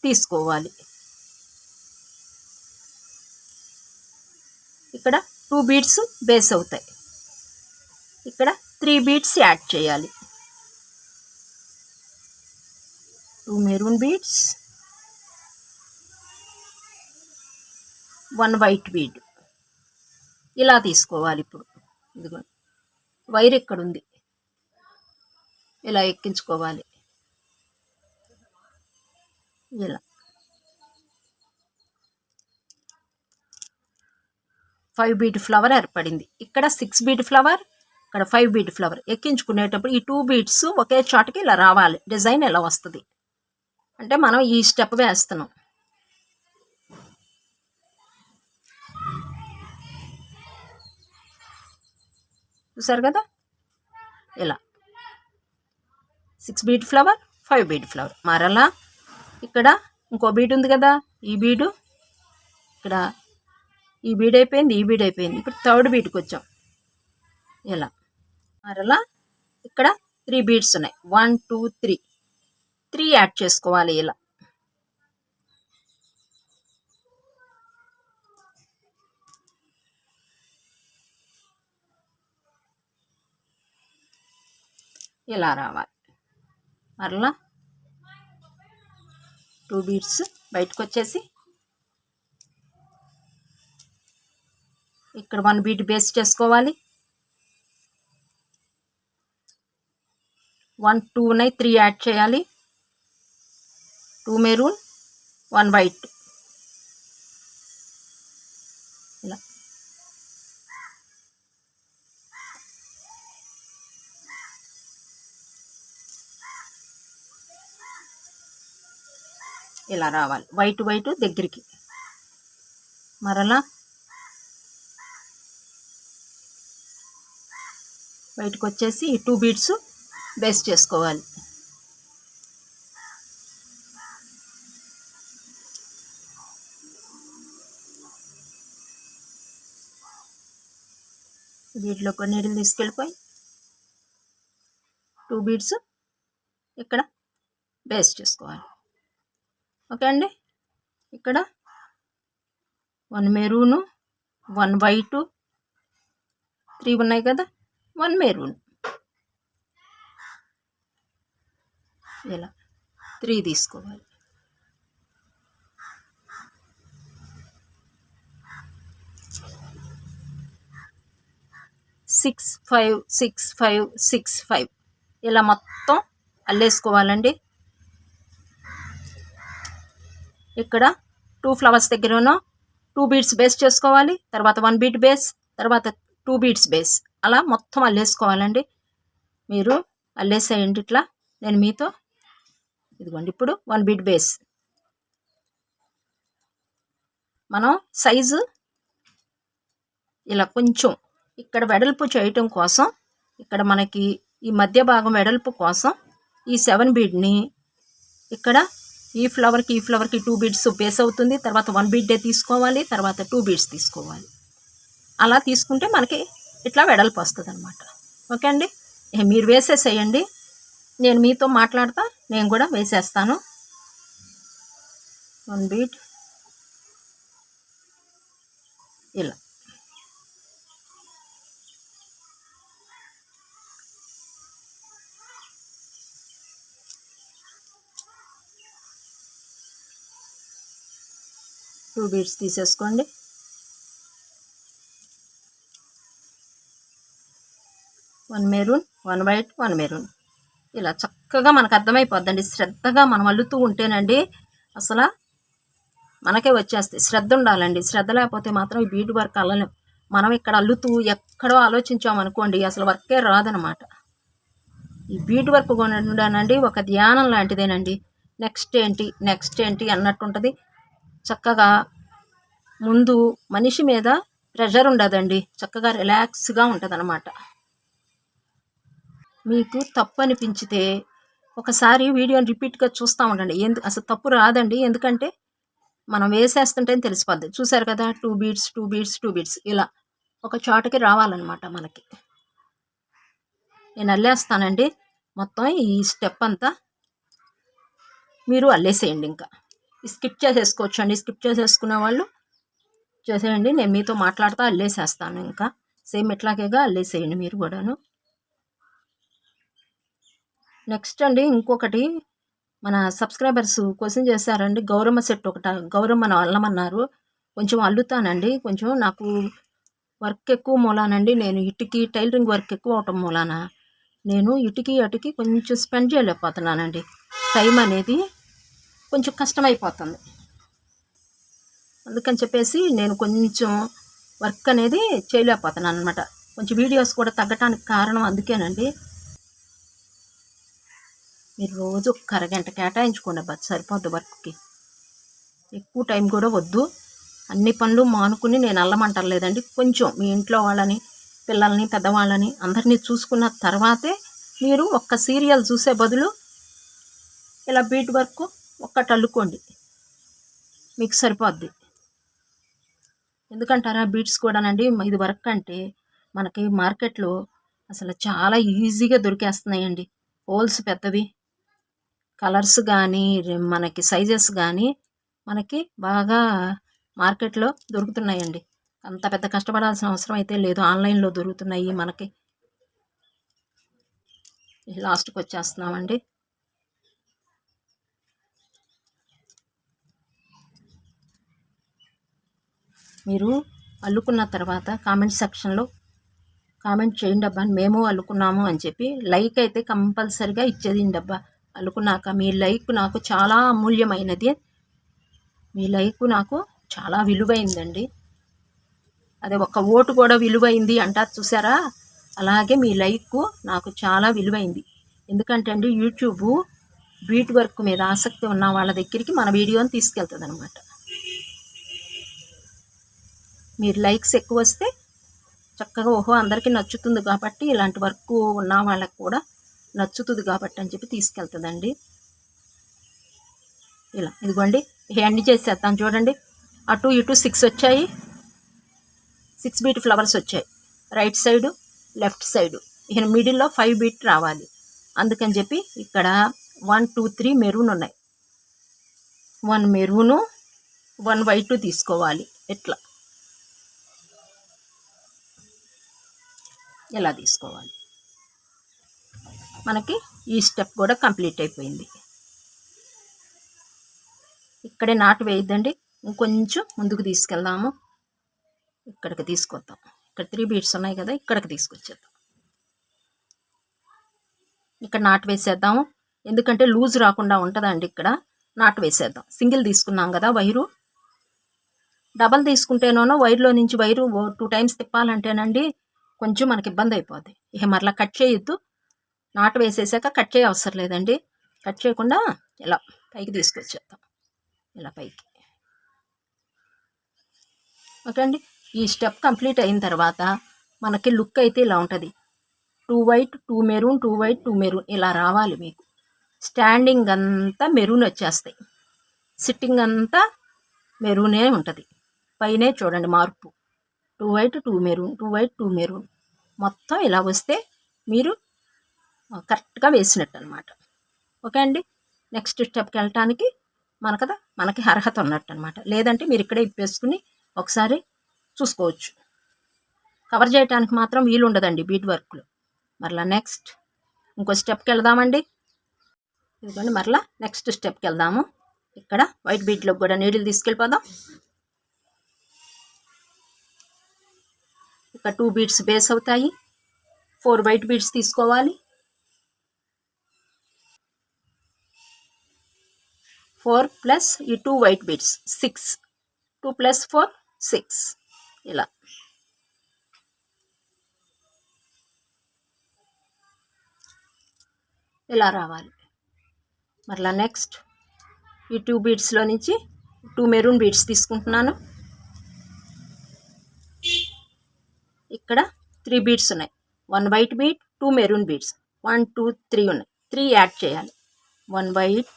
తీసుకోవాలి. ఇక్కడ 2 బీడ్స్ బేస్ అవుతాయి. ఇక్కడ 3 బీడ్స్ యాడ్ చేయాలి. 2 మెరూన్ బీడ్స్, 1 వైట్ బీడ్ ఇలా తీసుకోవాలి. ఇప్పుడు ఇదిగో వైర్ ఇక్కడ ఉంది, ఇలా ఎక్కించుకోవాలి. ఇలా 5 బీడ్ ఫ్లవర్ ఏర్పడింది. ఇక్కడ 6 బీడ్ ఫ్లవర్, ఇక్కడ 5 బీడ్ ఫ్లవర్. ఎక్కించుకునేటప్పుడు ఈ 2 బీడ్స్ ఒకే చాటుకి ఇలా రావాలి. డిజైన్ ఎలా వస్తుంది అంటే మనం ఈ స్టెప్ వేస్తున్నాం. చూసారు కదా, ఇలా 6 బీడ్ ఫ్లవర్, 5 బీడ్ ఫ్లవర్. మరలా ఇక్కడ ఇంకో బీడ్ ఉంది కదా, ఈ బీడు ఇక్కడ ఈ బీడ్ అయిపోయింది, ఈ బీడ్ అయిపోయింది. ఇప్పుడు 3rd బీడ్కి వచ్చాం. ఇలా మరలా ఇక్కడ 3 బీడ్స్ ఉన్నాయి. 1 2 3 యాడ్ చేసుకోవాలి. ఇలా ఇలా రావాలి. మరలా 2 బీడ్స్ బయటకు వచ్చేసి ఇక్కడ 1 బీడ్ బేస్ చేసుకోవాలి. 1 2 ఉన్నాయి, 3 యాడ్ చేయాలి. 2 మెరూన్, 1 వైట్. ఇలా ఇలా రావాలి. వైట్ వైట్ దగ్గరికి. మరలా బయటకు వచ్చేసి ఈ 2 బీడ్స్ బేస్ చేసుకోవాలి. వీటిలో కొన్ని నీళ్ళు తీసుకెళ్ళిపోయి 2 బీడ్స్ ఇక్కడ బేస్ చేసుకోవాలి. ఓకే అండి. ఇక్కడ 1 మెరూను, 1 వైటు, 3 ఉన్నాయి కదా, 1 మెరూన్, ఇలా 3 తీసుకోవాలి. సిక్స్ ఫైవ్ ఇలా మొత్తం అల్లేసుకోవాలండి. ఇక్కడ 2 ఫ్లవర్స్ దగ్గరనో 2 బీడ్స్ బేస్ చేసుకోవాలి, తర్వాత 1 బీడ్ బేస్, తర్వాత 2 బీడ్స్ బేస్, అలా మొత్తం అల్లేసుకోవాలండి. మీరు అల్లేసేయండి ఇట్లా. నేను మీతో ఇదిగోండి ఇప్పుడు 1 బీడ్ బేస్. మనం సైజు ఇలా కొంచెం ఇక్కడ వెడల్పు చేయటం కోసం, ఇక్కడ మనకి ఈ మధ్య భాగం వెడల్పు కోసం ఈ 7 బీడ్ని ఇక్కడ ఈ ఫ్లవర్కి 2 బీడ్స్ బేస్ అవుతుంది. తర్వాత 1 బీడ్డే తీసుకోవాలి, తర్వాత 2 బీడ్స్ తీసుకోవాలి. అలా తీసుకుంటే మనకి ఇట్లా వెడల్పు వస్తుంది అనమాట. ఓకే అండి. మీరు వేసేసేయండి, నేను మీతో మాట్లాడతా, నేను కూడా వేసేస్తాను. 1 బీడ్ ఇలా, టూ బీడ్స్ తీసేసుకోండి. వన్ మెరూన్, 1 వైట్, 1 మెరూన్, ఇలా చక్కగా మనకు అర్థమైపోద్దండి. శ్రద్ధగా మనం అల్లుతూ ఉంటేనండి అసలు మనకే వచ్చేస్తాయి. శ్రద్ధ ఉండాలండి. శ్రద్ధ లేకపోతే మాత్రం ఈ బీడ్ వర్క్ అల్లలేం. మనం ఇక్కడ అల్లుతూ ఎక్కడో ఆలోచించామనుకోండి అసలు వర్కే రాదనమాట. ఈ బీడ్ వర్క్ కొనడానండి ఒక ధ్యానం లాంటిదేనండి. నెక్స్ట్ ఏంటి అన్నట్టుంటుంది. చక్కగా ముందు మనిషి మీద ప్రెషర్ ఉండదండి, చక్కగా రిలాక్స్గా ఉంటుంది అన్నమాట. మీకు తప్పు అనిపించితే ఒకసారి వీడియోని రిపీట్గా చూస్తూ ఉండండి. అసలు తప్పు రాదండి, ఎందుకంటే మనం వేసేస్తుంటే తెలిసిపోద్ది. చూసారు కదా, 2 బీడ్స్ ఇలా ఒక చోటకి రావాలన్నమాట మనకి. నేను అల్లేస్తానండి మొత్తం ఈ స్టెప్ అంతా. మీరు అల్లేసేయండి, ఇంకా స్కిప్ చేసేసుకోవచ్చు అండి. స్కిప్ చేసేసుకునే వాళ్ళు చేసేయండి, నేను మీతో మాట్లాడుతూ అల్లేసేస్తాను. ఇంకా సేమ్ ఇట్లాగేగా అల్లేసేయండి మీరు కూడాను. నెక్స్ట్ అండి ఇంకొకటి, మన సబ్స్క్రైబర్స్ క్వశ్చన్ చేశారండి, గౌరమ్మ సెట్ గౌరమ్మను అల్లమన్నారు. కొంచెం అల్లుతానండి, కొంచెం నాకు వర్క్ ఎక్కువ మూలానండి, నేను ఇటుకి టైలరింగ్ వర్క్ ఎక్కువ అవటం మూలాన నేను ఇటుకి అటుకి కొంచెం స్పెండ్ చేయలేకపోతున్నానండి. టైం అనేది కొంచెం కష్టమైపోతుంది. అందుకని చెప్పేసి నేను కొంచెం వర్క్ అనేది చేయలేకపోతున్నాను అనమాట. కొంచెం వీడియోస్ కూడా తగ్గటానికి కారణం అందుకేనండి. మీరు రోజు ఒక అరగంట కేటాయించుకోండి, సరిపోద్ది వర్క్కి. ఎక్కువ టైం కూడా వద్దు. అన్ని పనులు మానుకుని నేను అల్లమంటలేదండి. కొంచెం మీ ఇంట్లో వాళ్ళని, పిల్లల్ని, పెద్దవాళ్ళని అందరినీ చూసుకున్న తర్వాతే మీరు ఒక్క సీరియల్ చూసే బదులు ఇలా బీట్ వర్క్ ఒక్కటి అల్లుకోండి, మీకు సరిపోద్ది. ఎందుకంటారా, బీట్స్ కూడానండి ఇది వర్క్ అంటే మనకి మార్కెట్లో అసలు చాలా ఈజీగా దొరికేస్తున్నాయండి. హోల్స్ పెద్దవి, కలర్స్ కానీ మనకి సైజెస్ కానీ మనకి బాగా మార్కెట్లో దొరుకుతున్నాయండి. అంత పెద్ద కష్టపడాల్సిన అవసరం అయితే లేదు, ఆన్లైన్లో దొరుకుతున్నాయి మనకి. లాస్ట్కి వచ్చేస్తున్నామండి. మీరు అల్లుకున్న తర్వాత కామెంట్ సెక్షన్లో కామెంట్ చేయండి అబ్బా, మేము అల్లుకున్నాము అని చెప్పి. లైక్ అయితే కంపల్సరిగా ఇచ్చేదిండి అబ్బా. అల్లుకున్నాక మీ లైక్ నాకు చాలా అమూల్యమైనది. మీ లైక్ నాకు చాలా విలువైందండి. అదే ఒక్క ఓటు కూడా విలువైంది అంటారు చూసారా, అలాగే మీ లైక్ నాకు చాలా విలువైంది. ఎందుకంటే అండి యూట్యూబ్ బీట్ వర్క్ మీద ఆసక్తి ఉన్న వాళ్ళ దగ్గరికి మన వీడియోని తీసుకెళ్తుంది అనమాట. మీరు లైక్స్ ఎక్కువ వస్తే చక్కగా ఓహో అందరికీ నచ్చుతుంది కాబట్టి, ఇలాంటి వర్క్ ఉన్న వాళ్ళకి కూడా నచ్చుతుంది కాబట్టి అని చెప్పి తీసుకెళ్తుందండి. ఇలా ఇదిగోండి హ్యాండ్ చేసేస్తాం చూడండి. అటు ఇటు 6 వచ్చాయి, 6 బీట్ ఫ్లవర్స్ వచ్చాయి. రైట్ సైడు, లెఫ్ట్ సైడు, ఇక మిడిల్లో 5 బీట్ రావాలి. అందుకని చెప్పి ఇక్కడ 1 2 3 మెరూన్ ఉన్నాయి. 1 మెరూను 1 వైట్ తీసుకోవాలి. ఇలా తీసుకోవాలి. మనకి ఈ స్టెప్ కూడా కంప్లీట్ అయిపోయింది. ఇక్కడే నాటు వేయద్దండి, ఇంకొంచెం ముందుకు తీసుకెళ్దాము. ఇక్కడికి తీసుకొద్దాం. ఇక్కడ 3 బీడ్స్ ఉన్నాయి కదా, ఇక్కడికి తీసుకొచ్చేద్దాం. ఇక్కడ నాటు వేసేద్దాము, ఎందుకంటే లూజ్ రాకుండా ఉంటుందండి. ఇక్కడ నాటు వేసేద్దాం. సింగిల్ తీసుకున్నాం కదా వైరు, డబల్ తీసుకుంటేనో వైర్లో నుంచి వైరు 2 టైమ్స్ తిప్పాలంటేనండి కొంచెం మనకి ఇబ్బంది అయిపోద్ది. ఇక మరలా కట్ చేయొద్దు. నాటు వేసేసాక కట్ చేయ అవసరం లేదండి. కట్ చేయకుండా ఇలా పైకి తీసుకొచ్చేద్దాం. ఇలా పైకి. ఓకే అండి. ఈ స్టెప్ కంప్లీట్ అయిన తర్వాత మనకి లుక్ అయితే ఇలా ఉంటుంది. 2 వైట్ 2 మెరూన్ 2 వైట్ 2 మెరూన్ ఇలా రావాలి మీకు. స్టాండింగ్ అంతా మెరూన్ వచ్చేస్తాయి, సిట్టింగ్ అంతా మెరూనే ఉంటుంది. పైనే చూడండి మార్పు. 2 వైట్ 2 మెరూన్ 2 వైట్ 2 మెరూన్ మొత్తం ఇలా వస్తే మీరు కరెక్ట్గా వేసినట్టు అనమాట. ఓకే అండి. నెక్స్ట్ స్టెప్కి వెళ్ళటానికి మనకి అర్హత ఉన్నట్టు అనమాట. లేదంటే మీరు ఇక్కడే ఇప్పేసుకుని ఒకసారి చూసుకోవచ్చు. కవర్ చేయడానికి మాత్రం వీలు ఉండదండి బీడ్ వర్క్లో. మరలా నెక్స్ట్ ఇంకో స్టెప్కి వెళ్దామండి. ఇదిగోండి, మరలా నెక్స్ట్ స్టెప్కి వెళ్దాము. ఇక్కడ వైట్ బీడ్లోకి కూడా నీడిల్ తీసుకెళ్ళిపోదాం. ఇక్కడ 2 బీడ్స్ బేస్ అవుతాయి. 4 వైట్ బీడ్స్ తీసుకోవాలి. 4 ప్లస్ ఈ 2 వైట్ బీడ్స్ 6. 2 ప్లస్ 4 6. ఇలా రావాలి. మరలా నెక్స్ట్ ఈ 2 బీడ్స్లో నుంచి 2 మెరూన్ బీడ్స్ తీసుకుంటున్నాను. ఇక్కడ 3 బీడ్స్ ఉన్నాయి. 1 వైట్ బీడ్ 2 మెరూన్ బీడ్స్ 1 2 3 ఉన్నాయి. 3 యాడ్ చేయాలి. 1 వైట్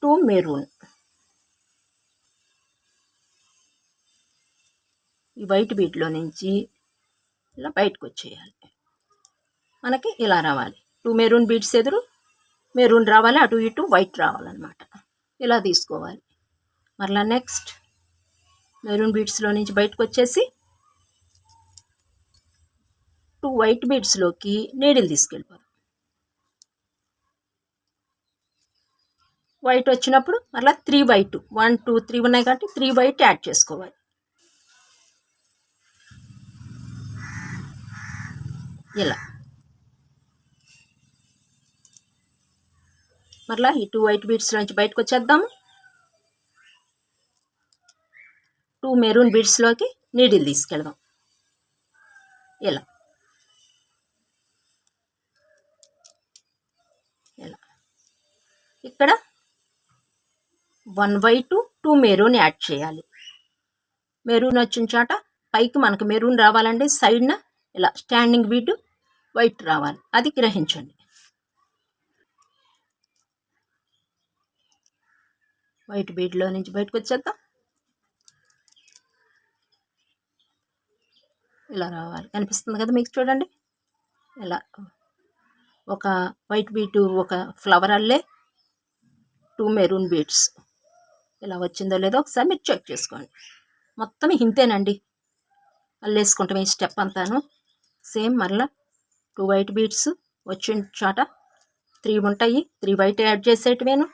2 మెరూన్. ఈ వైట్ బీడ్లో నుంచి ఇలా బయటకు వచ్చేయాలి. మనకి ఇలా రావాలి. 2 మెరూన్ బీడ్స్ ఎదురు మెరూన్ రావాలి, అటు ఇటు వైట్ రావాలన్నమాట. ఇలా తీసుకోవాలి. మరలా నెక్స్ట్ మెరూన్ బీడ్స్లో నుంచి బయటకు వచ్చేసి 2 వైట్ బీడ్స్లోకి నీడిల్ తీసుకెళ్ళిపోదాం. వైట్ వచ్చినప్పుడు మరలా 3 వైట్ 1 2 3 ఉన్నాయి కాబట్టి 3 వైట్ యాడ్ చేసుకోవాలి. ఇలా మరలా ఈ 2 వైట్ బీడ్స్ నుంచి బయటకు వచ్చేద్దాము. 2 మెరూన్ బీడ్స్లోకి నీడిల్ తీసుకెళ్దాం. ఇలా ఇక్కడ 1 వైట్ 2 మెరూన్ యాడ్ చేయాలి. మెరూన్ వచ్చిన చోట పైకి మనకు మెరూన్ రావాలండి, సైడ్న ఇలా స్టాండింగ్ బీడ్ వైట్ రావాలి. అది గ్రహించండి. వైట్ బీడ్లో నుంచి బయటకు వచ్చేద్దాం. ఇలా రావాలి. కనిపిస్తుంది కదా మీకు, చూడండి. ఇలా ఒక వైట్ బీడ్ ఒక ఫ్లవర్ అల్లే 2 మెరూన్ బీడ్స్ ఇలా వచ్చిందో లేదో ఒకసారి మీరు చెక్ చేసుకోండి. మొత్తం ఇంతేనండి అల్లేసుకుంటాం. ఈ స్టెప్ అంతాను సేమ్. మరలా 2 వైట్ బీడ్స్ వచ్చిన చోట 3 ఉంటాయి. 3 వైట్ యాడ్ చేసేటివేను.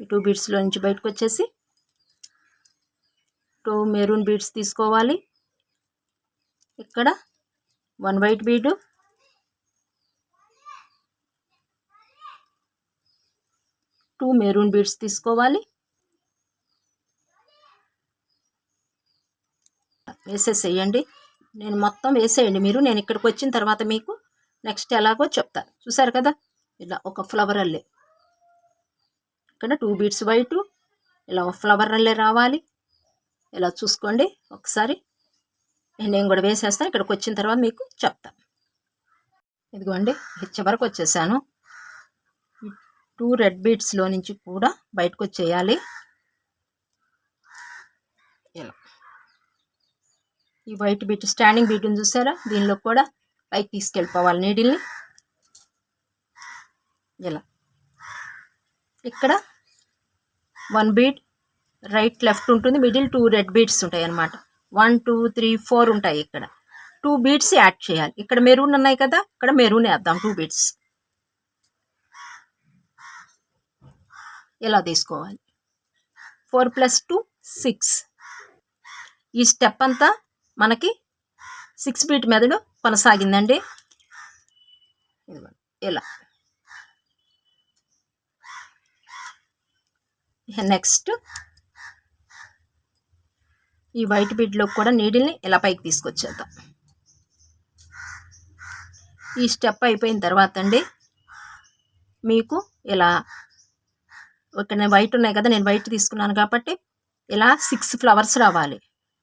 ఈ 2 బీడ్స్లో నుంచి బయటకు వచ్చేసి 2 మెరూన్ బీడ్స్ తీసుకోవాలి. ఇక్కడ 1 వైట్ బీడు 2 మెరూన్ బీడ్స్ తీసుకోవాలి. వేసేసేయండి. నేను మొత్తం వేసేయండి మీరు. నేను ఇక్కడికి వచ్చిన తర్వాత మీకు నెక్స్ట్ ఎలాగో చెప్తాను. చూసారు కదా, ఇలా ఒక ఫ్లవర్ అల్లే. ఇక్కడ 2 బీడ్స్ వైటు ఇలా ఒక ఫ్లవర్ అల్లే రావాలి. ఇలా చూసుకోండి ఒకసారి. నేను కూడా వేసేస్తాను. ఇక్కడికి వచ్చిన తర్వాత మీకు చెప్తాను. ఇదిగోండి, చివరకు వచ్చేసాను. 2 రెడ్ బీడ్స్లో నుంచి కూడా బయటకు వచ్చేయాలి. ఇలా ఈ వైట్ బీట్ స్టాండింగ్ బీట్ని చూసారా, దీనిలో కూడా పైకి తీసుకెళ్ళిపోవాలి నీడిల్ని. ఇలా ఇక్కడ 1 బీట్ రైట్ లెఫ్ట్ ఉంటుంది, మిడిల్ 2 రెడ్ బీట్స్ ఉంటాయి అన్నమాట. 1 2 3 4 ఉంటాయి. ఇక్కడ 2 బీట్స్ యాడ్ చేయాలి. ఇక్కడ మెరూన్ ఉన్నాయి కదా, ఇక్కడ మెరూన్ వేద్దాం 2 బీట్స్. ఇలా తీసుకోవాలి. 4 + 2 6. ఈ స్టెప్ అంతా మనకి 6 బీట్ మెథడ్ కొనసాగిందండి. ఇలా నెక్స్ట్ ఈ వైట్ బీడ్లో కూడా నీడిల్ని ఇలా పైకి తీసుకొచ్చేద్దాం. ఈ స్టెప్ అయిపోయిన తర్వాత అండి మీకు ఇలా ఇక్కడ వైట్ ఉన్నాయి కదా, నేను వైట్ తీసుకున్నాను కాబట్టి ఇలా 6 ఫ్లవర్స్ రావాలి.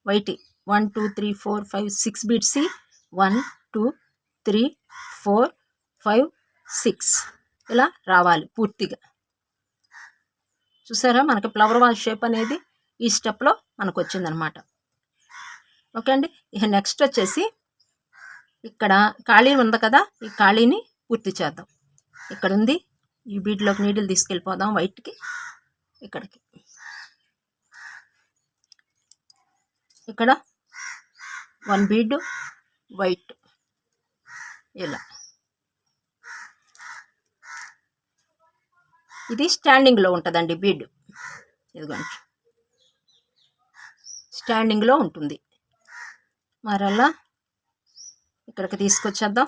White 1 2 3 4 5 6 beats. 1 2 3 4 5 6 ఇలా రావాలి పూర్తిగా. చూసారా, మనకి ఫ్లవర్ వాజ్ షేప్ అనేది ఈ స్టెప్లో మనకు వచ్చిందనమాట. ఓకే అండి. ఇక నెక్స్ట్ వచ్చేసి ఇక్కడ ఖాళీ ఉంది కదా, ఈ ఖాళీని పూర్తి చేద్దాం. ఇక్కడ ఉంది, ఈ బీడ్లోకి నీడిల్ తీసుకెళ్ళిపోదాం వైట్కి. ఇక్కడికి ఇక్కడ 1 బీడ్ వైట్. ఇలా ఇది స్టాండింగ్లో ఉంటుందండి బీడ్. ఇదిగోండి స్టాండింగ్లో ఉంటుంది. మరలా ఇక్కడికి తీసుకొచ్చేద్దాం.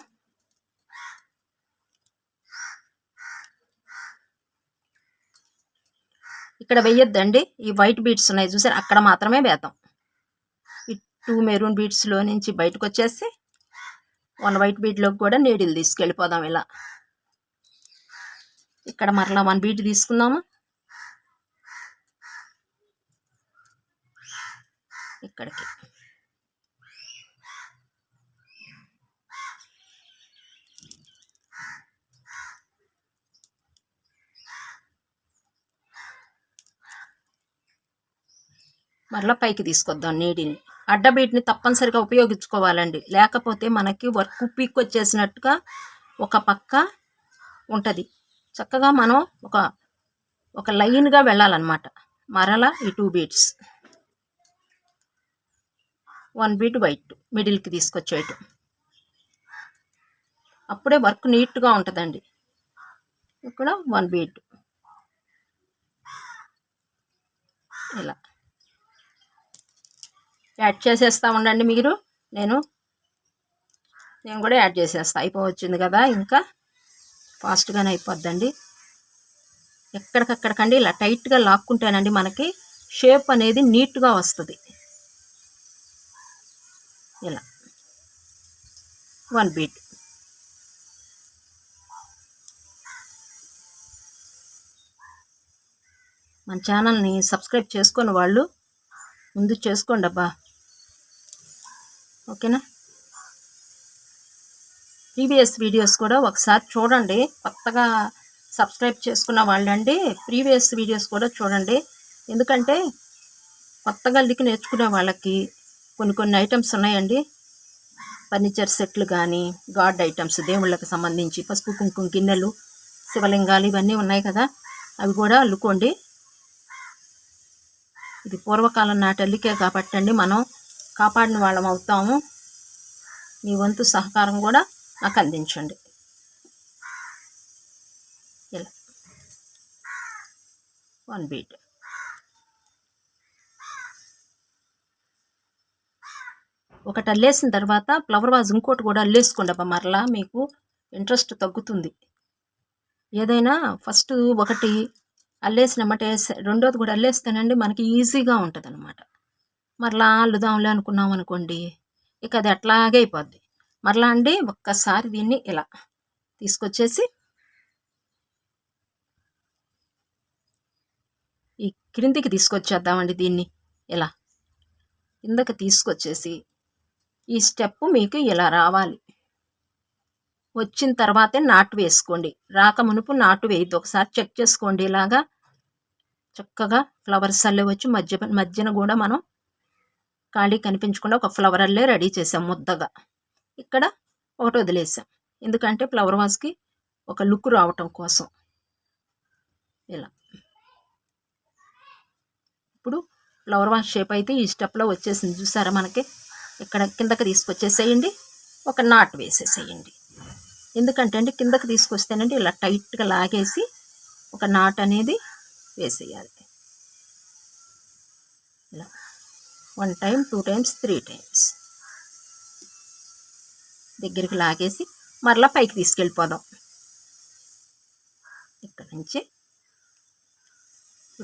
ఇక్కడ వేయొద్దండి, ఈ వైట్ బీడ్స్ ఉన్నాయి చూసారు, అక్కడ మాత్రమే వేద్దాం. ఈ 2 మెరూన్ బీడ్స్లో నుంచి బయటకు వచ్చేసి 1 వైట్ బీడ్లోకి కూడా నీడిల్ తీసుకెళ్ళిపోదాం. ఇలా ఇక్కడ మరలా 1 బీడ్ తీసుకుందాము. ఇక్కడికి మరలా పైకి తీసుకొద్దాం నీడిల్ని. అడ్డ బీట్ని తప్పనిసరిగా ఉపయోగించుకోవాలండి, లేకపోతే మనకి వర్క్ పీక్ వచ్చేసినట్టుగా ఒక పక్క ఉంటుంది. చక్కగా మనం ఒక లైన్గా వెళ్ళాలన్నమాట. మరలా ఈ 2 బీట్స్ 1 బీట్ వైట్ మిడిల్కి తీసుకొచ్చేయటం, అప్పుడే వర్క్ నీట్గా ఉంటుందండి. ఇక్కడ 1 బీట్ ఇలా యాడ్ చేసేస్తూ ఉండండి మీరు. నేను కూడా యాడ్ చేసేస్తా. అయిపోవచ్చింది కదా, ఇంకా ఫాస్ట్గానే అయిపోద్దండి. ఎక్కడికక్కడికండి ఇలా టైట్గా లాక్కుంటేనండి మనకి షేప్ అనేది నీట్గా వస్తుంది. ఇలా 1 బీట్. మన ఛానల్ని సబ్స్క్రైబ్ చేసుకుని వాళ్ళు ముందు చేసుకోండి అబ్బా. ఓకేనా. ప్రీవియస్ వీడియోస్ కూడా ఒకసారి చూడండి. కొత్తగా సబ్స్క్రైబ్ చేసుకున్న వాళ్ళండి ప్రీవియస్ వీడియోస్ కూడా చూడండి. ఎందుకంటే కొత్తగా అల్లికి నేర్చుకునే వాళ్ళకి కొన్ని ఐటమ్స్ ఉన్నాయండి. ఫర్నిచర్ సెట్లు కానీ, గాడ్ ఐటమ్స్, దేవుళ్ళకి సంబంధించి పసుపు కుంకుమ గిన్నెలు, శివలింగాలు ఇవన్నీ ఉన్నాయి కదా, అవి కూడా అల్లుకోండి. ఇది పూర్వకాలం నాటి అల్లికే కాబట్టి అండి మనం కాపాడిన వాళ్ళం అవుతాము. మీ వంతు సహకారం కూడా నాకు అందించండి. ఇలా 1 బీట్. ఒకటి అల్లేసిన తర్వాత ఫ్లవర్ వాజ్ ఇంకోటి కూడా అల్లేసుకోండి అబ్బా. మరలా మీకు ఇంట్రెస్ట్ తగ్గుతుంది. ఏదైనా ఫస్ట్ ఒకటి అల్లేసినమ్మటే రెండోది కూడా అల్లేస్తేనండి మనకి ఈజీగా ఉంటుంది అనమాట. మరలా అల్లుదాంలే అనుకున్నాం అనుకోండి, ఇక అది అట్లాగే అయిపోద్ది. మరలా అండి ఒక్కసారి దీన్ని ఇలా తీసుకొచ్చేసి ఈ క్రిందికి తీసుకొచ్చేద్దామండి. దీన్ని ఇలా కిందకి తీసుకొచ్చేసి ఈ స్టెప్ మీకు ఇలా రావాలి. వచ్చిన తర్వాతే నాటు వేసుకోండి. రాక మునుపు నాటు వేయద్దు. ఒకసారి చెక్ చేసుకోండి. ఇలాగా చక్కగా ఫ్లవర్స్ అల్లే వచ్చి మధ్యన కూడా మనం ఖాళీ కనిపించకుండా ఒక ఫ్లవర్ అల్లే రెడీ చేసాం ముద్దగా. ఇక్కడ ఒకటి వదిలేసాం, ఎందుకంటే ఫ్లవర్ వాజ్కి ఒక లుక్ రావటం కోసం. ఇలా ఇప్పుడు ఫ్లవర్ వాజ్ షేప్ అయితే ఈ స్టెప్లో వచ్చేసింది చూసారా మనకి. ఇక్కడ కిందకి తీసుకొచ్చేసేయండి, ఒక నాట్ వేసేసేయండి. ఎందుకంటే అండి కిందకి తీసుకొస్తేనండి ఇలా టైట్గా లాగేసి ఒక నాట్ అనేది వేసేయాలి. ఇలా 1 టైం 2 టైమ్స్ 3 టైమ్స్ దగ్గరికి లాగేసి మరలా పైకి తీసుకెళ్ళిపోదాం. ఇక్కడ నుంచి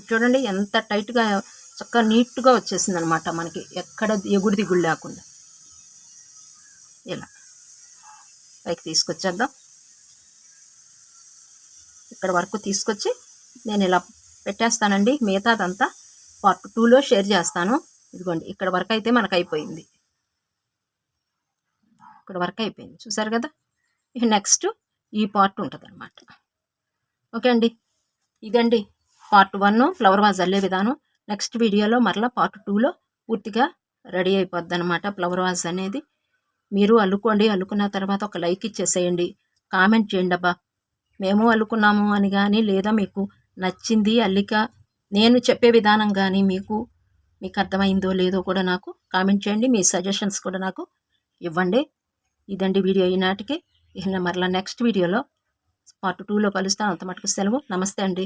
చూడండి ఎంత టైట్గా చక్కగా నీట్గా వచ్చేసింది అనమాట మనకి, ఎక్కడ ఎగుడు దిగుడు లేకుండా. ఇలా పైకి తీసుకొచ్చేద్దాం. ఇక్కడ వరకు తీసుకొచ్చి నేను ఇలా పెట్టేస్తానండి. మిగతాదంతా పార్ట్ 2లో షేర్ చేస్తాను. ఇదిగోండి ఇక్కడ వరకు అయితే మనకు అయిపోయింది, ఇక్కడ వరకు అయిపోయింది చూసారు కదా. ఇక నెక్స్ట్ ఈ పార్ట్ ఉంటుంది అనమాట. ఓకే అండి, ఇదండి పార్ట్ 1 ఫ్లవర్ వాజ్ అల్లే విధానం. నెక్స్ట్ వీడియోలో మరలా పార్ట్ 2లో పూర్తిగా రెడీ అయిపోద్ది అనమాట ఫ్లవర్ వాజ్ అనేది. మీరు అల్లుకోండి, అల్లుకున్న తర్వాత ఒక లైక్ ఇచ్చేసేయండి, కామెంట్ చేయండి. అబ్బా మేము అల్లుకున్నాము అని కానీ, లేదా మీకు నచ్చింది అల్లిక నేను చెప్పే విధానం కానీ మీకు అర్థమైందో లేదో కూడా నాకు కామెంట్ చేయండి. మీ సజెషన్స్ కూడా నాకు ఇవ్వండి. ఇదండి వీడియో ఈనాటికి. ఇక మరలా నెక్స్ట్ వీడియోలో పార్ట్ 2లో కలుస్తాను. అంత మటుకు సెలవు. నమస్తే అండి.